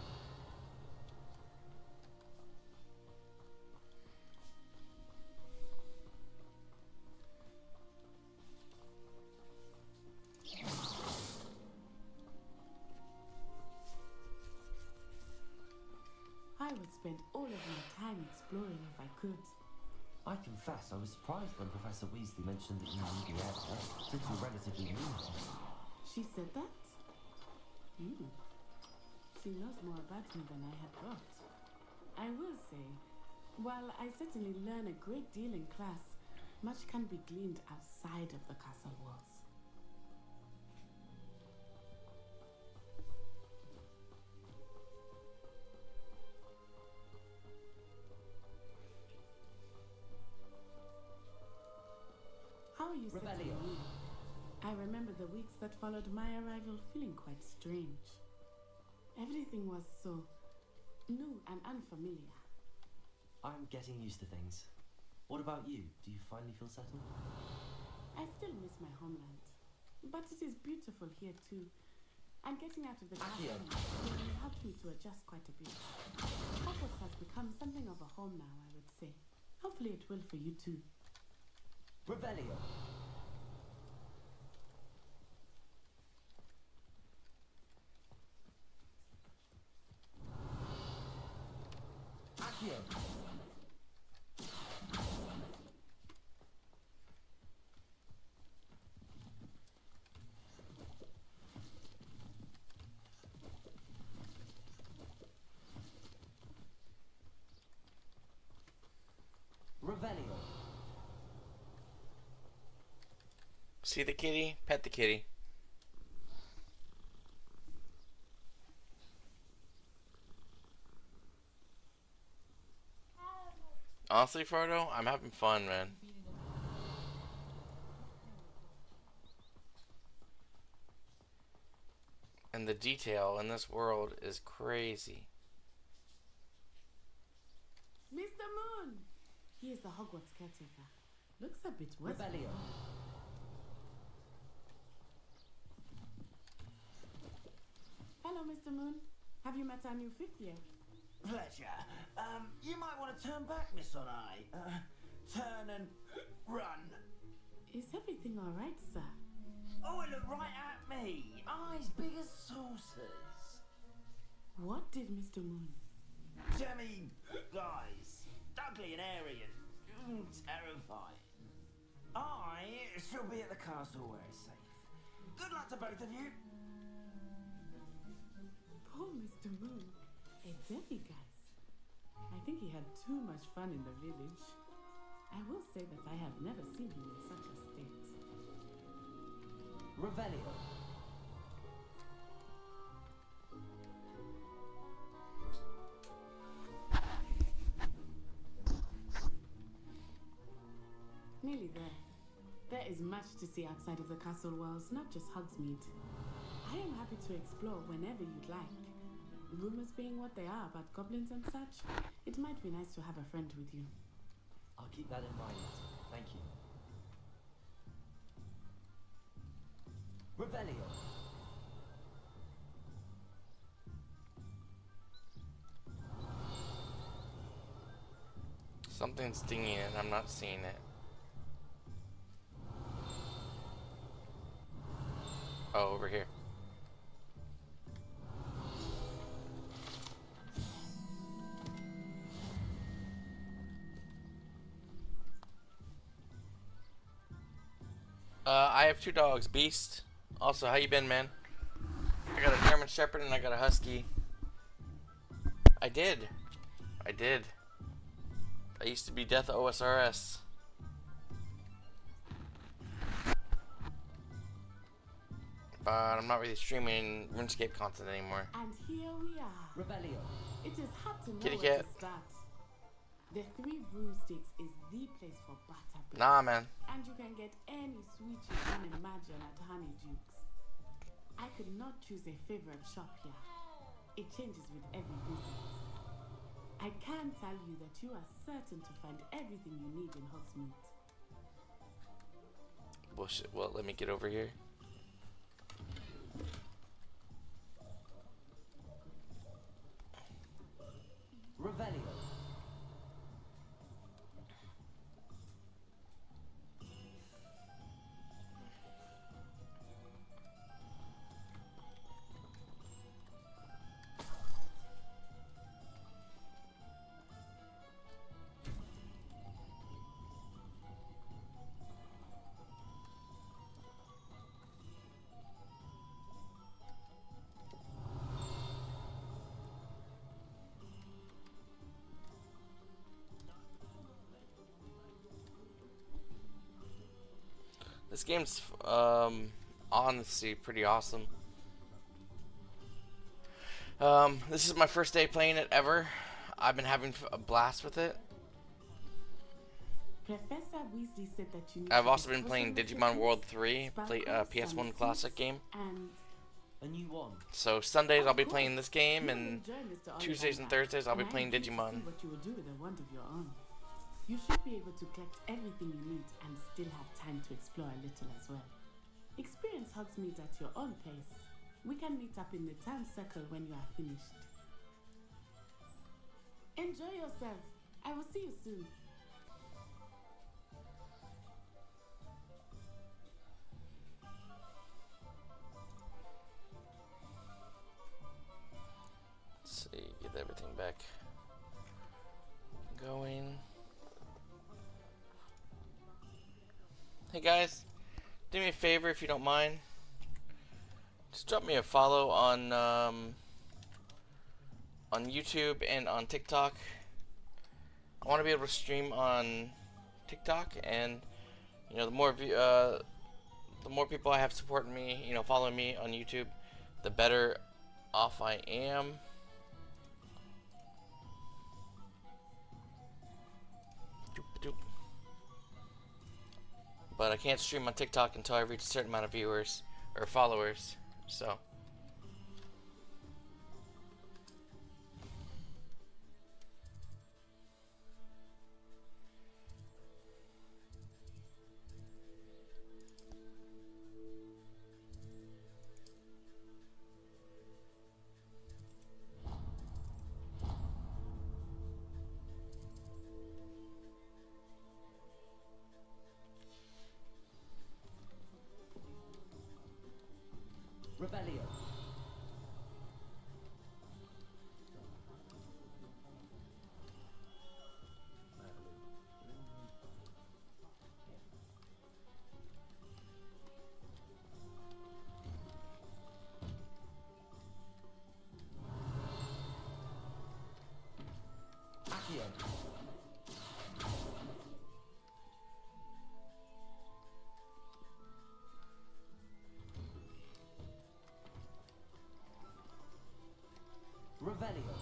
I would spend all of my time exploring if I could. I confess, I was surprised when Professor Weasley mentioned that you knew the area, since you're relatively new. She said that? She knows more about me than I had thought. I will say, while I certainly learn a great deal in class, much can be gleaned outside of the castle walls. How are you settling Revelio. in? I remember the weeks that followed my arrival feeling quite strange. Everything was so new and unfamiliar. I'm getting used to things. What about you? Do you finally feel settled? I still miss my homeland, but it is beautiful here too. And getting out of the Accio. classroom helped me to adjust quite a bit. Hogwarts has become something of a home now, I would say. Hopefully it will for you too. Revelio. Accio. Revelio. See the kitty? Pet the kitty. Honestly, Frodo, I'm having fun, man. And the detail in this world is crazy. Mr. Moon! He is the Hogwarts caretaker. Looks a bit worse. Revelio. Hello, Mr. Moon. Have you met our new fifth year? Pleasure. You might want to turn back, Miss On Eye. Turn and run. Is everything all right, sir? Oh, it looked right at me. Eyes big as saucers. What did Mr. Moon? Jemmy guys. Ugly and airy and terrifying. I shall be at the castle where it's safe. Good luck to both of you. Poor Mr. Moon. A demiguise. I think he had too much fun in the village. I will say that I have never seen him in such a state. Revelio. Nearly there. There is much to see outside of the castle walls, not just Hogsmeade. I am happy to explore whenever you'd like. Rumors being what they are about goblins and such, it might be nice to have a friend with you. I'll keep that in mind. Thank you. Revelio. Something's stinging and I'm not seeing it. Oh, over here. I have two dogs. Beast. Also, how you been, man? I got a German Shepherd and I got a Husky. I did. I used to be Death OSRS. But I'm not really streaming RuneScape content anymore. And here we are. Revelio. It is hard to know Kitty where cat. to start. The Three Broomsticks is the place for butterbeer. Nah, man. And you can get any sweet you can imagine at Honeydukes. I could not choose a favorite shop here. It changes with every visit. I can tell you that you are certain to find everything you need in Hogsmeade. Bullshit. Well, let me get over here. Revelio. This game's honestly pretty awesome. This is my first day playing it ever. I've been having a blast with it. Professor Weasley said that you need I've to also be been playing social Digimon with World kids, 3, PS1 sparkles, classic game. and A new one. So Sundays I'll be playing this game, you will and enjoy Mr. Tuesdays and Ollivander, Thursdays I'll be and I playing am keen to Digimon. see what you will do with a wand of your own. You should be able to collect everything you need and still have time to explore a little as well. Experience Hogsmeade at your own pace. We can meet up in the town circle when you are finished. Enjoy yourself. I will see you soon. Let's see, get everything back going. Hey guys, do me a favor if you don't mind. Just drop me a follow on YouTube and on TikTok. I want to be able to stream on TikTok, and you know, the more people I have supporting me, you know, following me on YouTube, the better off I am. Doop-a-doop. But I can't stream on TikTok until I reach a certain amount of viewers or followers. So Revelio. Accio. Revelio.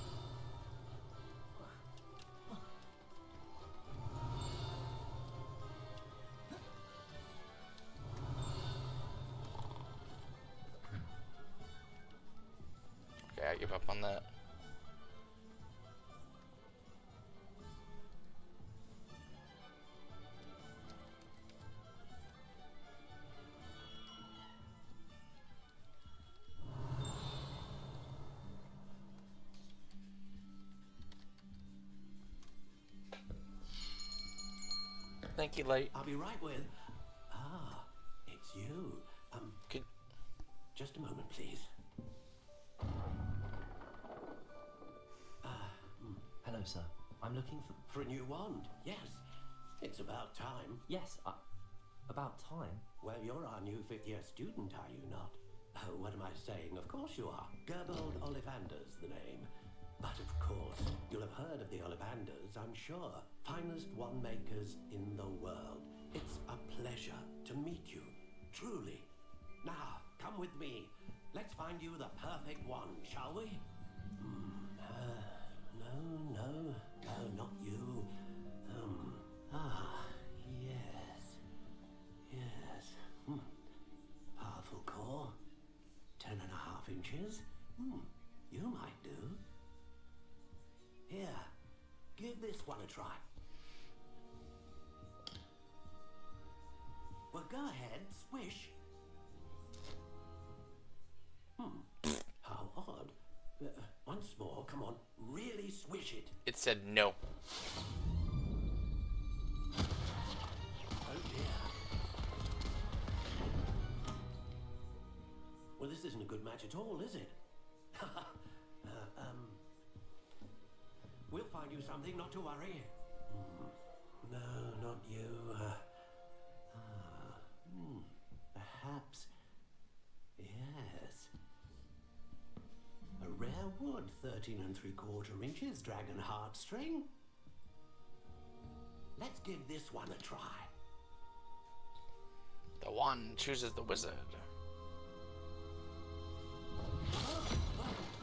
okay, I give up on that. Thank you, Light. I'll be right with. Ah, it's you. Could Just a moment, please. Hello, sir. I'm looking For a new wand, yes. It's about time. Yes, about time. Well, you're our new fifth-year student, are you not? Oh, what am I saying? Of course you are. Gerbold Ollivander's the name. But of course, you'll have heard of the Ollivanders, I'm sure. Finest wand makers in the world. It's a pleasure to meet you, truly. Now, come with me. Let's find you the perfect one, shall we? No, not you. Yes. Powerful core. 10.5 inches. You might do. Here, give this one a try. Well, go ahead, swish. How odd. Once more, come on, really swish it. It said no. Oh dear. Well, this isn't a good match at all, is it? We'll find you something, not to worry. No, not you. Perhaps. Yes. A rare wood, 13 3/4 inches, dragon heartstring. Let's give this one a try. The wand chooses the wizard.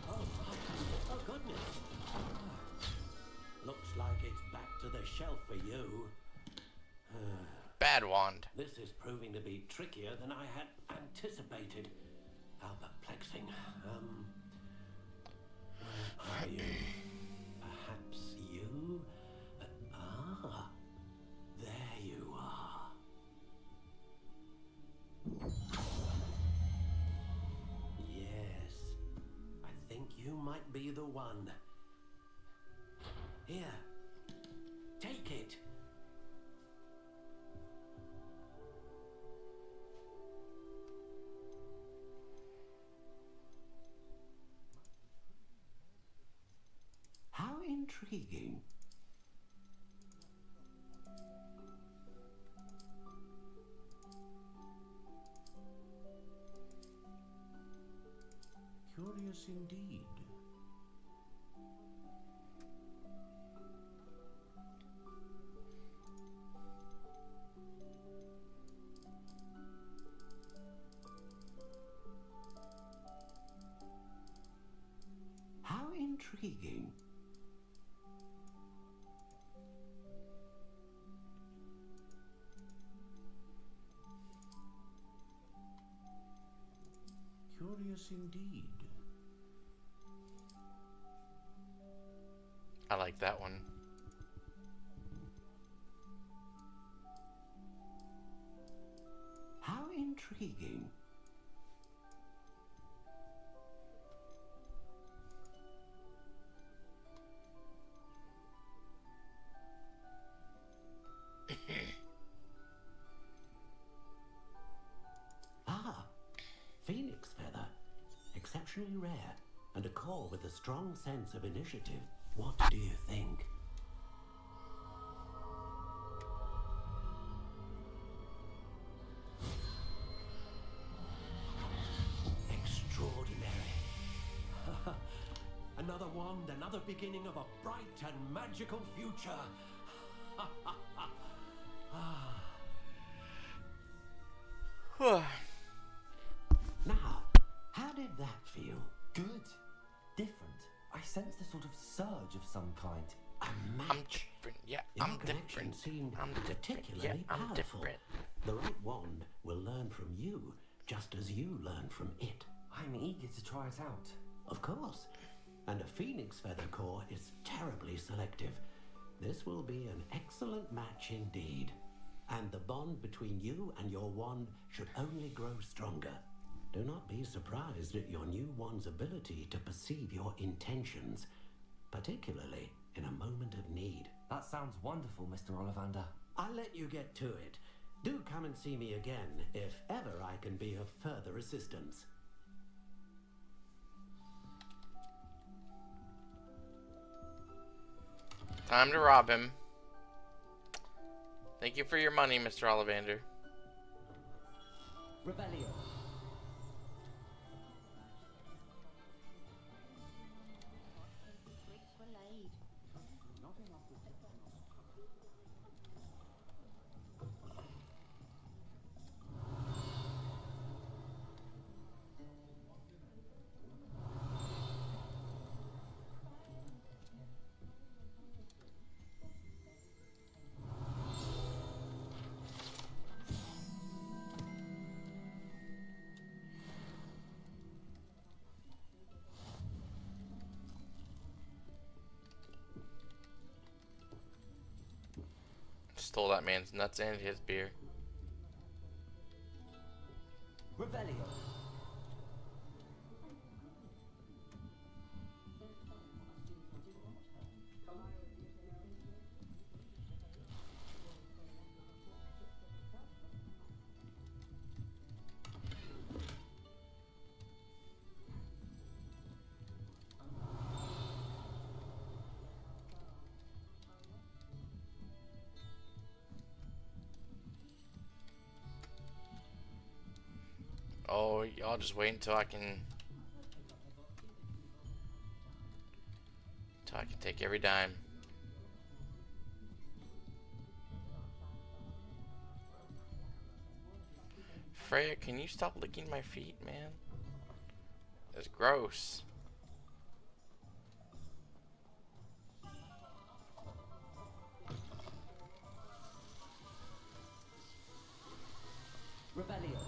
Oh, goodness. Looks like it's back to the shelf for you. Bad wand. This is proving to be trickier than I had anticipated. How perplexing. Where are you? Perhaps you? There you are. Yes, I think you might be the one. Here, take it. How intriguing. Curious indeed. How intriguing. Curious indeed. I like that one. How intriguing. Phoenix feather. Exceptionally rare, and a core with a strong sense of initiative. What do you think? Extraordinary. Another wand, another beginning of a bright and magical future. Now, how did that feel? Good. Different. I sensed a sort of surge of some kind. A match. I'm different. Yeah, Your I'm connection different. seemed I'm different. particularly Yeah, I'm powerful. different. The right wand will learn from you, just as you learn from it. I'm eager to try it out. Of course. And a phoenix feather core is terribly selective. This will be an excellent match indeed. And the bond between you and your wand should only grow stronger. Do not be surprised at your new wand's ability to perceive your intentions, particularly in a moment of need. That sounds wonderful, Mr. Ollivander. I'll let you get to it. Do come and see me again if ever I can be of further assistance. Time to rob him. Thank you for your money, Mr. Ollivander. Revelio. stole that man's nuts and his beer. Revelio. Oh, y'all just wait until I can take every dime. Freya, can you stop licking my feet, man? That's gross. Revelio.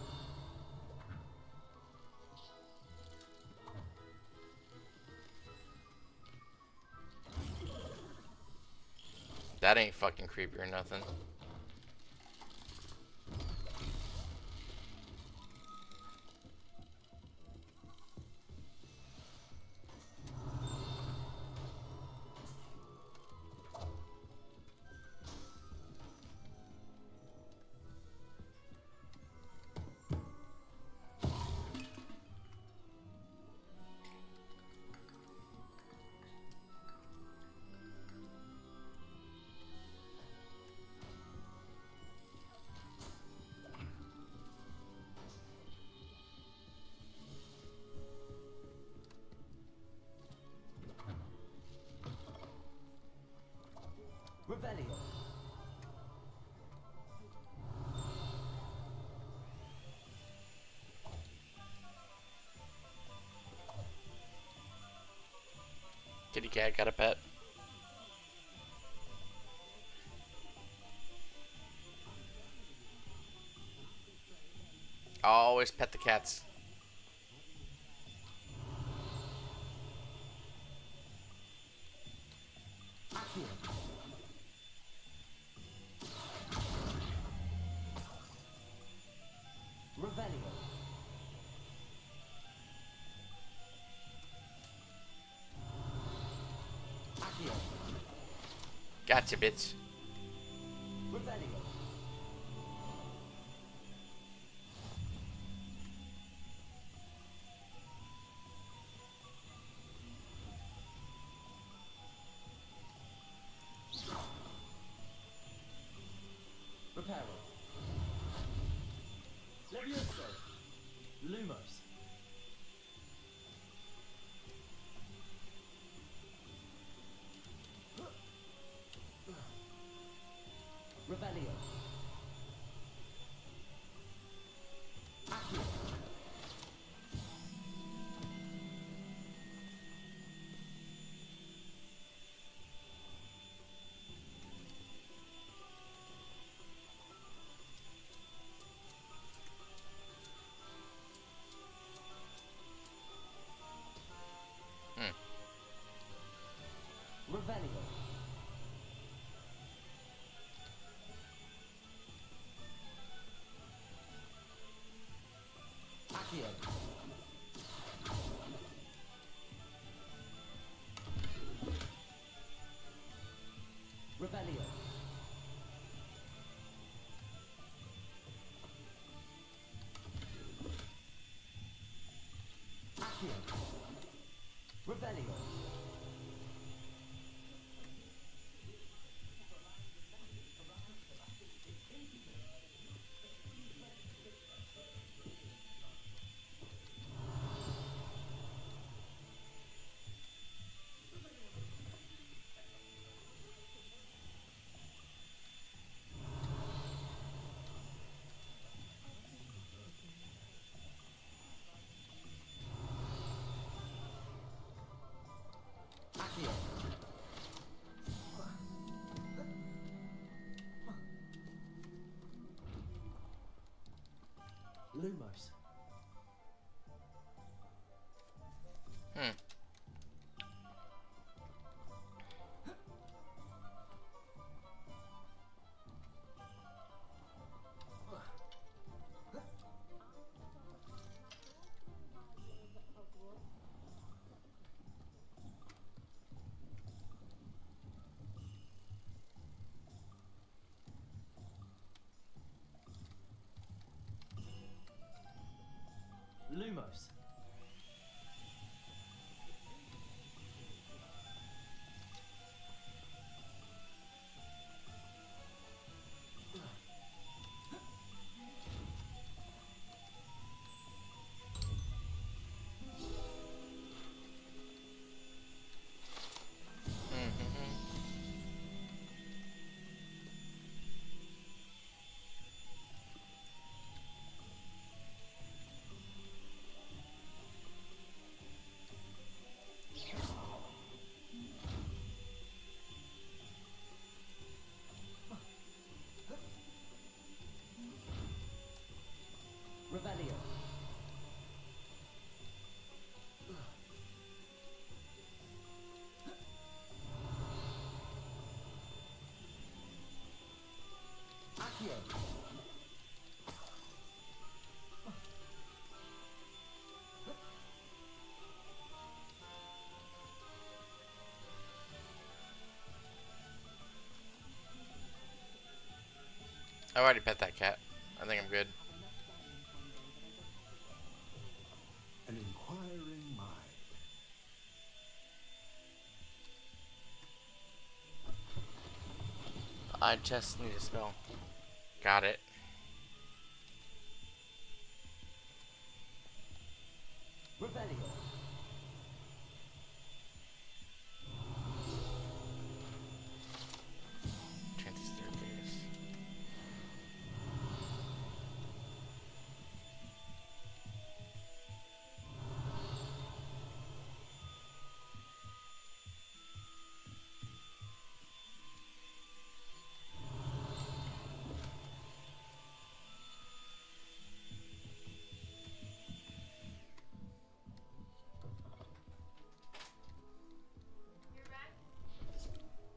That ain't fucking creepy or nothing. Revelio. Kitty cat got a pet. Always pet the cats. Revelio. Accio. Gotcha, bitch. Revelio. Reparo. Levioso. Lumos. Revelio. Accio. Revelio. Accio. Revelio. Accio. Revelio. Accio. Lumos. Accio. I already pet that cat. I think I'm good. An inquiring mind. I just need a spell. Got it. Revelio. Chances staircase.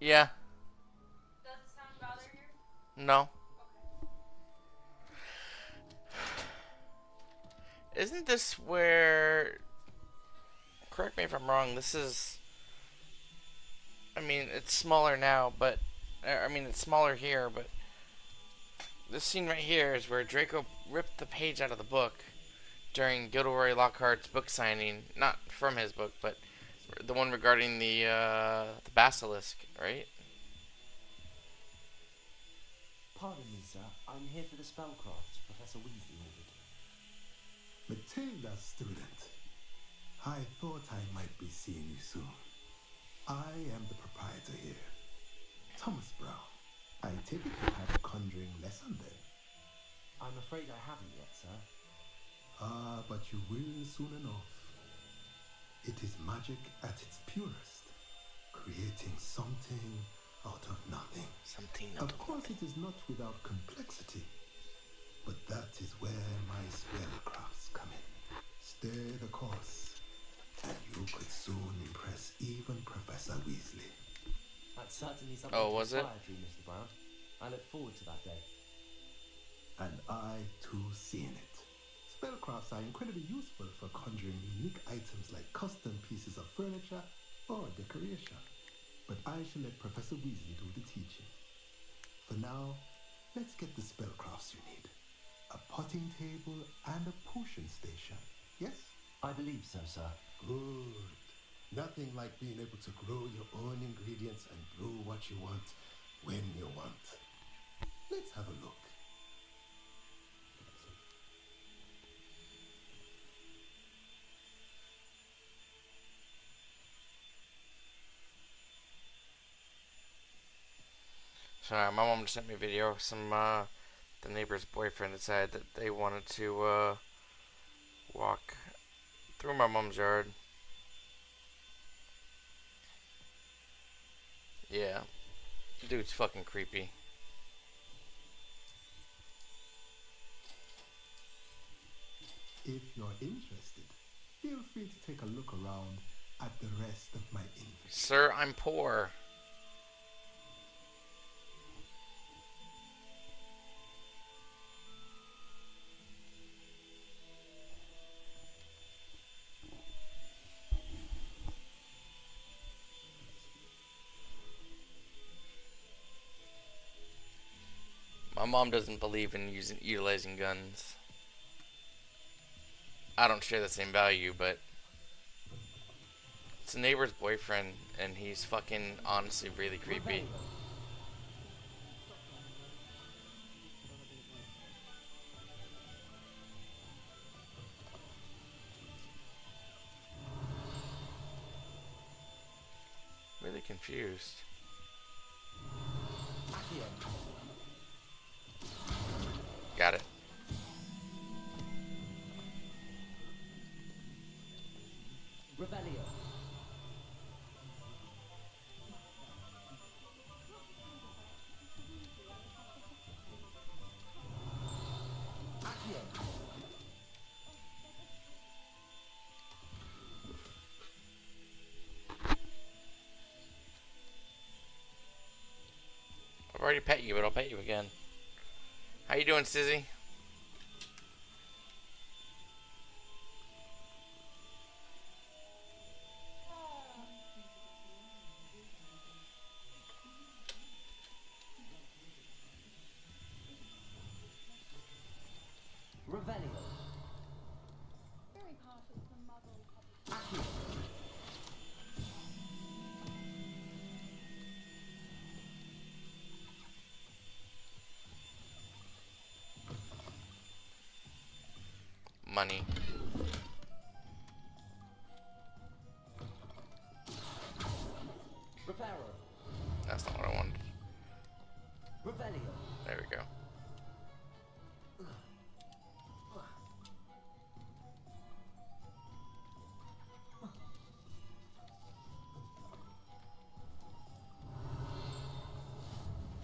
Yeah. Does the sound bother you? No. Isn't this where... Correct me if I'm wrong, this is... I mean, it's smaller now, but... I mean, it's smaller here, but... This scene right here is where Draco ripped the page out of the book during Gilderoy Lockhart's book signing. Not from his book, but the one regarding the basilisk, right? Pardon me, sir. I'm here for the spellcrafts Professor Weasley ordered. Matilda, student. I thought I might be seeing you soon. I am the proprietor here, Thomas Brown. I take it you had a conjuring lesson then? I'm afraid I haven't yet, sir. Ah, but you will soon enough. It is magic at its purest, creating something out of nothing. Something Of course, it is not without complexity, but that is where my spellcrafts come in. Stay the course, and you could soon impress even Professor Weasley. That's certainly something Oh, was it? to aspire to, Mr. Brown. I look forward to that day. And I too seen it. Spellcrafts are incredibly useful for conjuring unique items like custom pieces of furniture or decoration. But I shall let Professor Weasley do the teaching. For now, let's get the spellcrafts you need. A potting table and a potion station, yes? I believe so, sir. Good. Nothing like being able to grow your own ingredients and brew what you want when you want. Let's have a look. Sorry, my mom just sent me a video. The neighbor's boyfriend decided that they wanted to walk through my mom's yard. Yeah, dude's fucking creepy. If you're interested, feel free to take a look around at the rest of my inventory. Sir, I'm poor. My mom doesn't believe in utilizing guns. I don't share the same value, but it's a neighbor's boyfriend, and he's fucking honestly really creepy. Really confused. Got it. Revelio. Accio. I've already pet you, but I'll pet you again. How you doing, Sizzy? Revelio. Very partial to muddle public. Accio. Money. Reparo. That's not what I wanted. Revelio. There we go.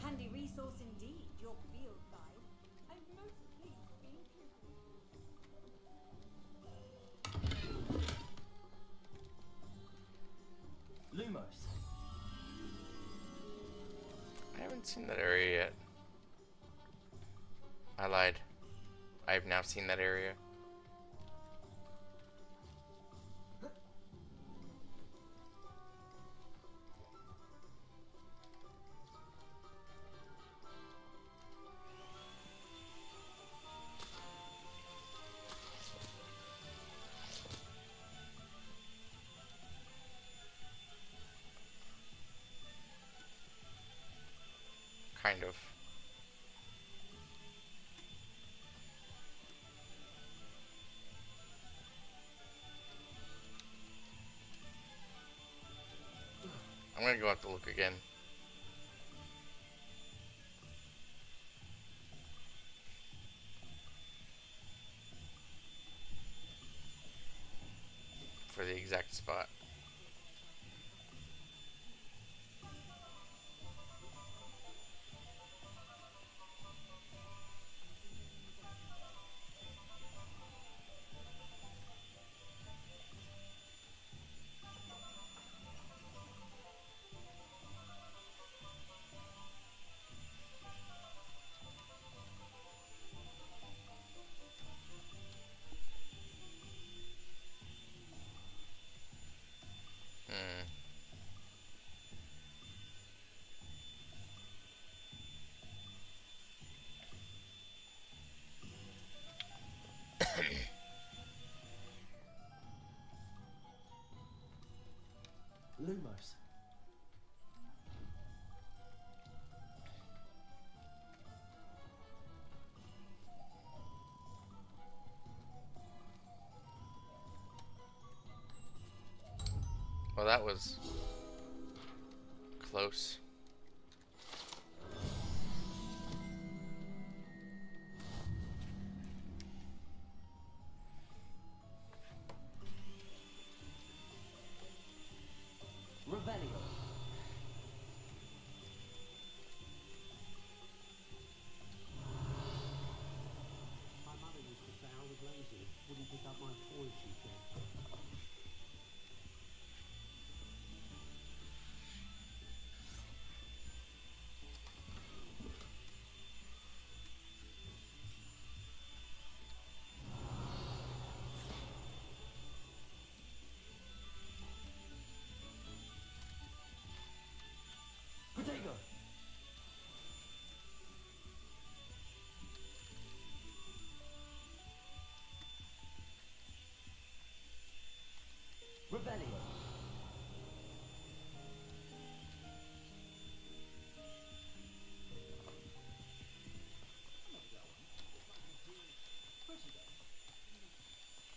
Handy resource indeed, your field guide. I'm most pleased to be included. Lumos. I haven't seen that area yet. I lied. I've now seen that area. Kind of. I'm gonna go have to look again. For the exact spot. Lumos. Well, that was close. Revelio. My mother used to say I was lazy, wouldn't pick up my toys, she said. Protego. Revelio.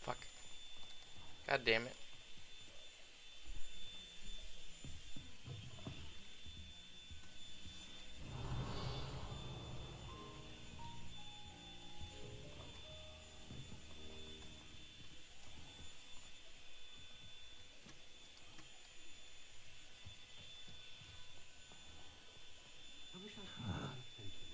Fuck. God damn it. I wish I could have more attention.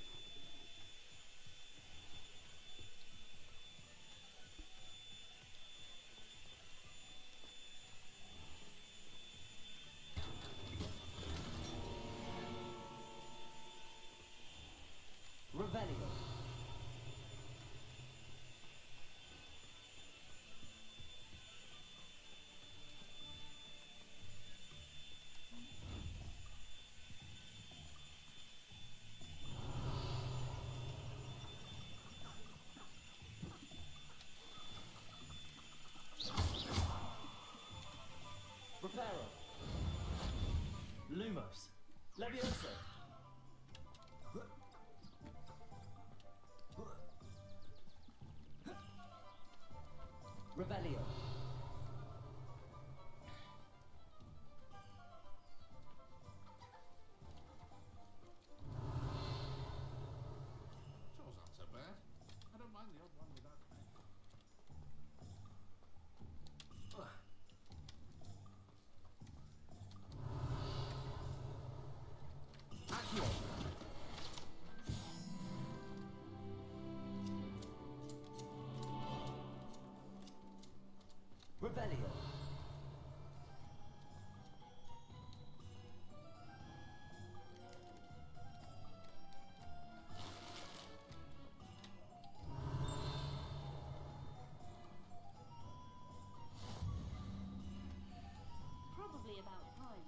Revelio. Revelio. Probably about time.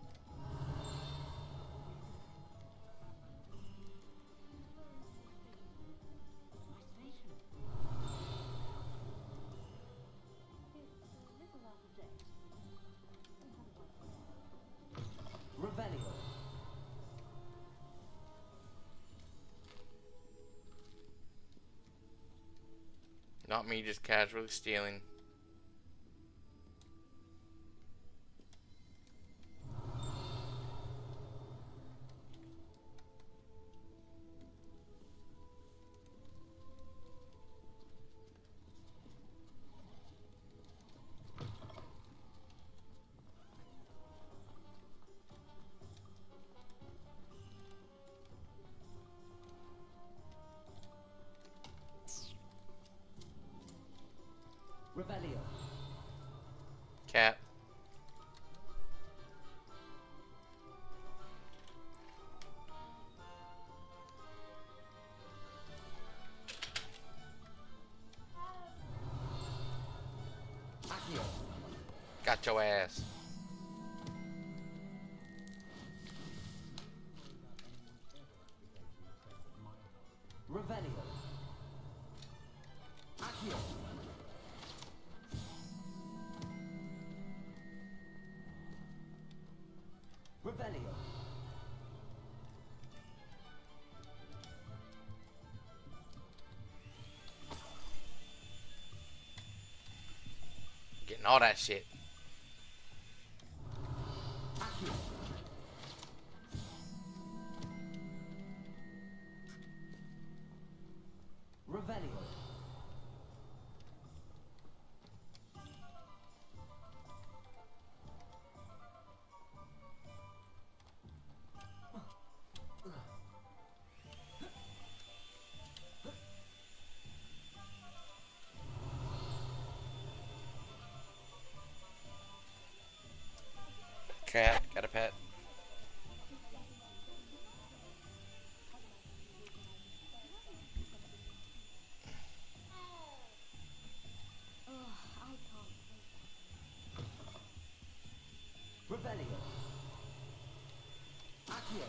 Isolation. It's a little out of date. Revelio. Not me just casually stealing. Revelio. Cat. Accio. Got your ass. Revelio. Accio. Revelio. Getting all that shit. Accio. Revelio. Cat. Got a pet. I can't. Revelio. Accio.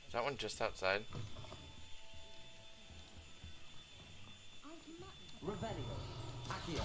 Is that one just outside? Revelio. Accio.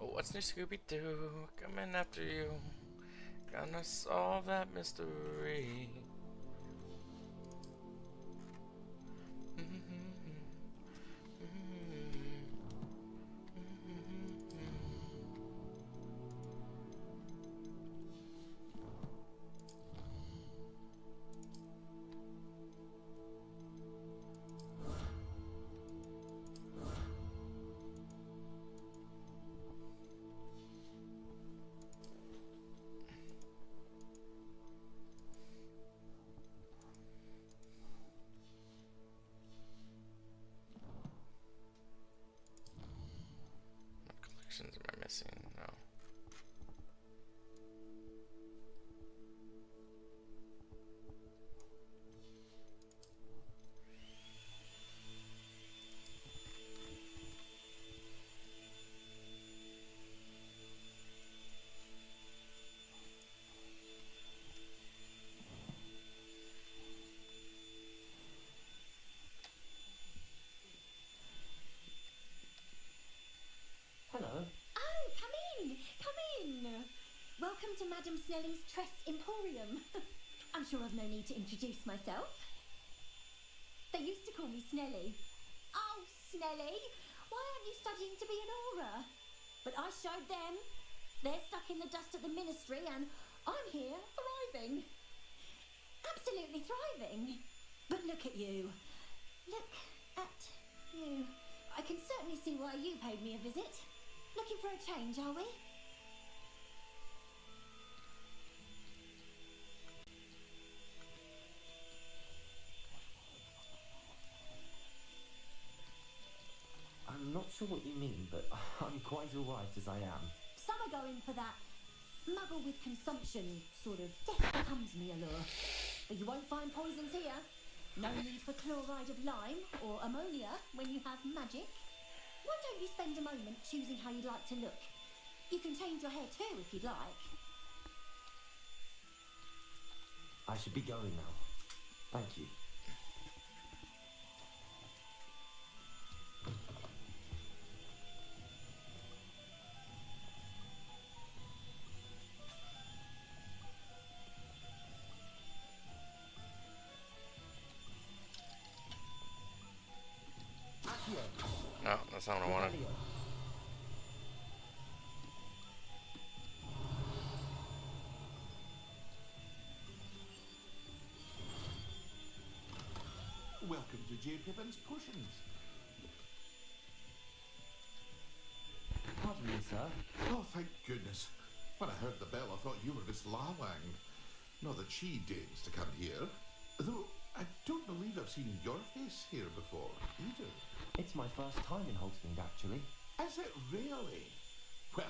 Oh, what's new, Scooby-Doo? Coming after you. Gonna solve that mystery. instructions am I missing? No. Hello. Oh, come in! Come in! Welcome to Madame Snelly's Tress Emporium. I'm sure I've no need to introduce myself. They used to call me Snelly. Oh, Snelly, why aren't you studying to be an aura? But I showed them. They're stuck in the dust at the ministry and I'm here thriving. Absolutely thriving. But look at you. Look at you. I can certainly see why you paid me a visit. Looking for a change, are we? I'm not sure what you mean, but I'm quite alright as I am. Some are going for that muggle with consumption sort of death becomes me allure. But you won't find poisons here. No need for chloride of lime or ammonia when you have magic. Why don't you spend a moment choosing how you'd like to look? You can change your hair too if you'd like. I should be going now. Thank you. No, that's not what I wanted. Welcome to J. Pippin's Potions. Pardon me, sir. Oh, thank goodness. When I heard the bell, I thought you were Miss Lawang. Not that she deigns to come here. Though, I don't believe I've seen your face here before, either. It's my first time in Hogsmeade, actually. Is it really? Well,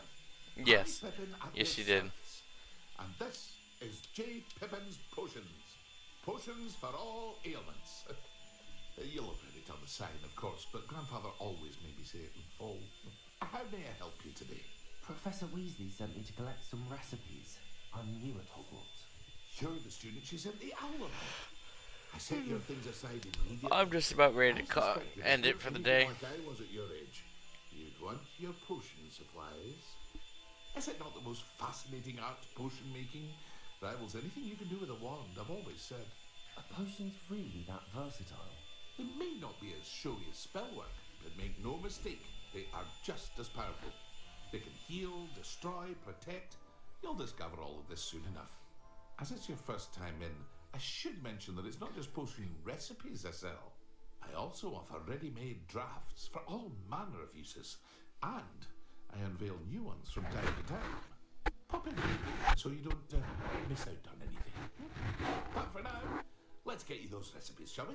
Yes. I'm Pippin at Yes, your you did. service. And this is J. Pippin's Potions. Potions for all ailments. You'll have read it on the sign, of course, but Grandfather always made me say it in full. How may I help you today? Professor Weasley sent me to collect some recipes. I'm new at Hogwarts. You're the student she sent the owl around. I set your things aside immediately. I'm just about ready to end it for the day. Like I was at your age. You'd want your potion supplies. Is it not the most fascinating art, potion making? Rivals anything you can do with a wand, I've always said. Are potions really that versatile? They may not be as showy as spellwork, but make no mistake, they are just as powerful. They can heal, destroy, protect. You'll discover all of this soon enough. As it's your first time in, I should mention that it's not just potion recipes I sell. I also offer ready-made drafts for all manner of uses, and I unveil new ones from time to time. Pop in so you don't miss out on anything. But for now, let's get you those recipes, shall we?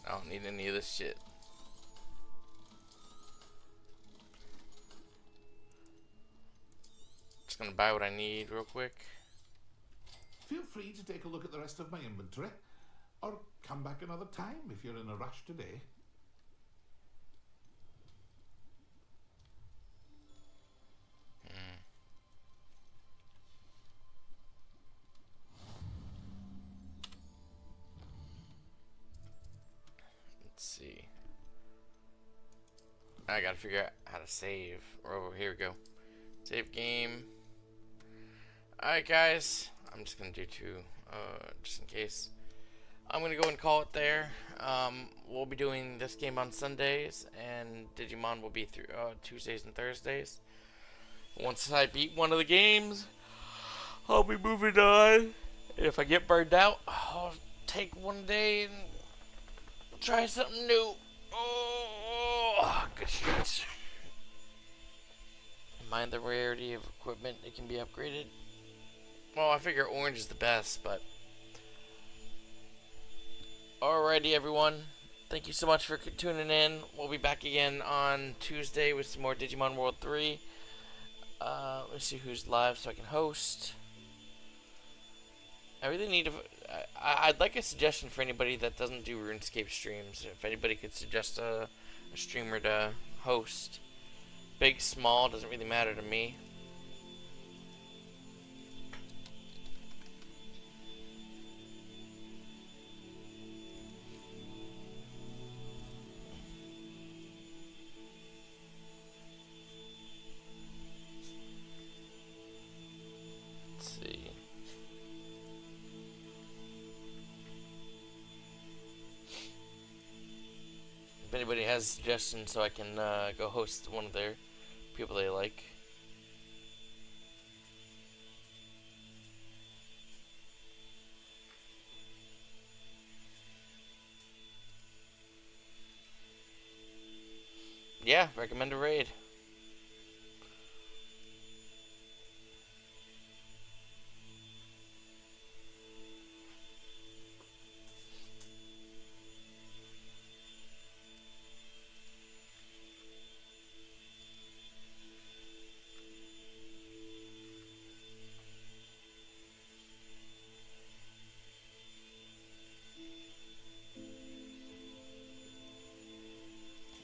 I don't need any of this shit. Just gonna buy what I need real quick. Feel free to take a look at the rest of my inventory, or come back another time if you're in a rush today. Let's see. I gotta figure out how to save. Oh, here we go. Save game. Alright, guys. I'm just gonna do two, just in case. I'm gonna go and call it there. We'll be doing this game on Sundays, and Digimon will be through Tuesdays and Thursdays. Once I beat one of the games, I'll be moving on. And if I get burned out, I'll take one day and try something new. Oh, good shit. Mind the rarity of equipment, it can be upgraded. Well, I figure orange is the best, but... Alrighty, everyone. Thank you so much for tuning in. We'll be back again on Tuesday with some more Digimon World 3. Let's see who's live so I can host. I really need to... I'd like a suggestion for anybody that doesn't do RuneScape streams. If anybody could suggest a streamer to host. Big, small, doesn't really matter to me. Let's see. If anybody has suggestions so I can go host one of their people they like. Yeah, recommend a raid.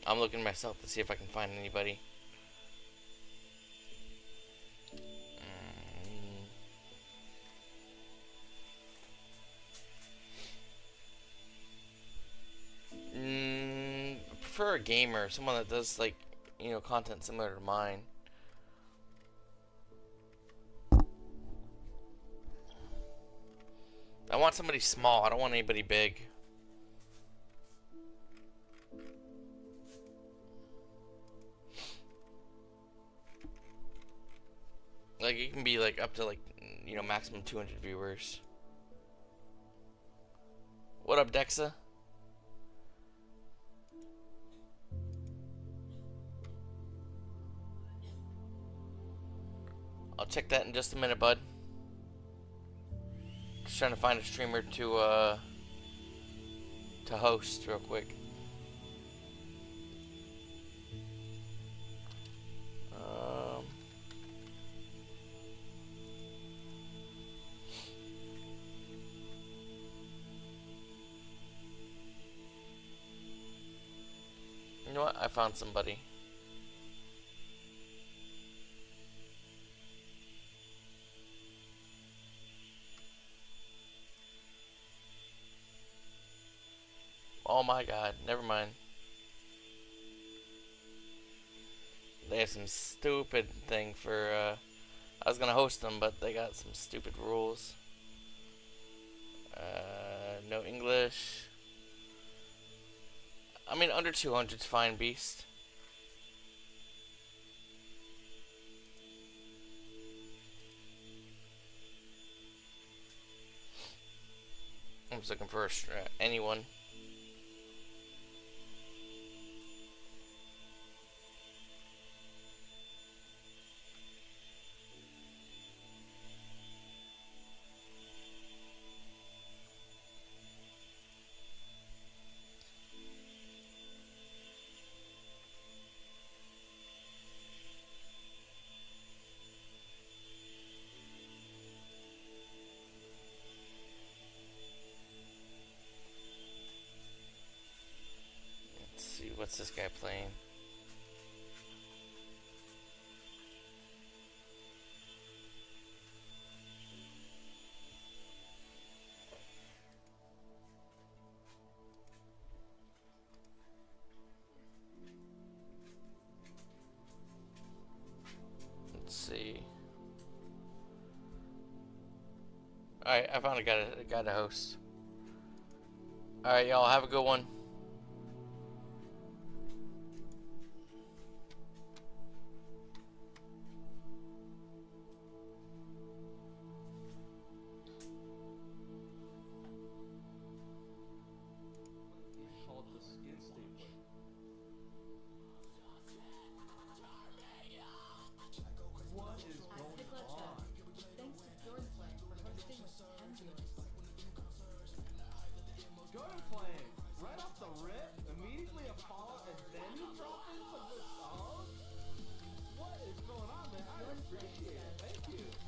I'm looking myself to see if I can find anybody. I prefer a gamer, someone that does like, you know, content similar to mine. I want somebody small, I don't want anybody big. Like, it can be like up to like, you know, maximum 200 viewers. What up, Dexa? I'll check that in just a minute, bud. Just trying to find a streamer to host real quick. You know what? I found somebody. Oh my god, never mind. They have some stupid thing for, I was gonna host them, but they got some stupid rules. No English. I mean, under 200's fine, beast. I'm just looking for anyone. What's this guy playing? Let's see. Alright, I found a guy to host. Alright, y'all, have a good one. playing? Right off the rip? Immediately a follow and then you drop in some good songs? What is going on, man? I appreciate it. Thank you.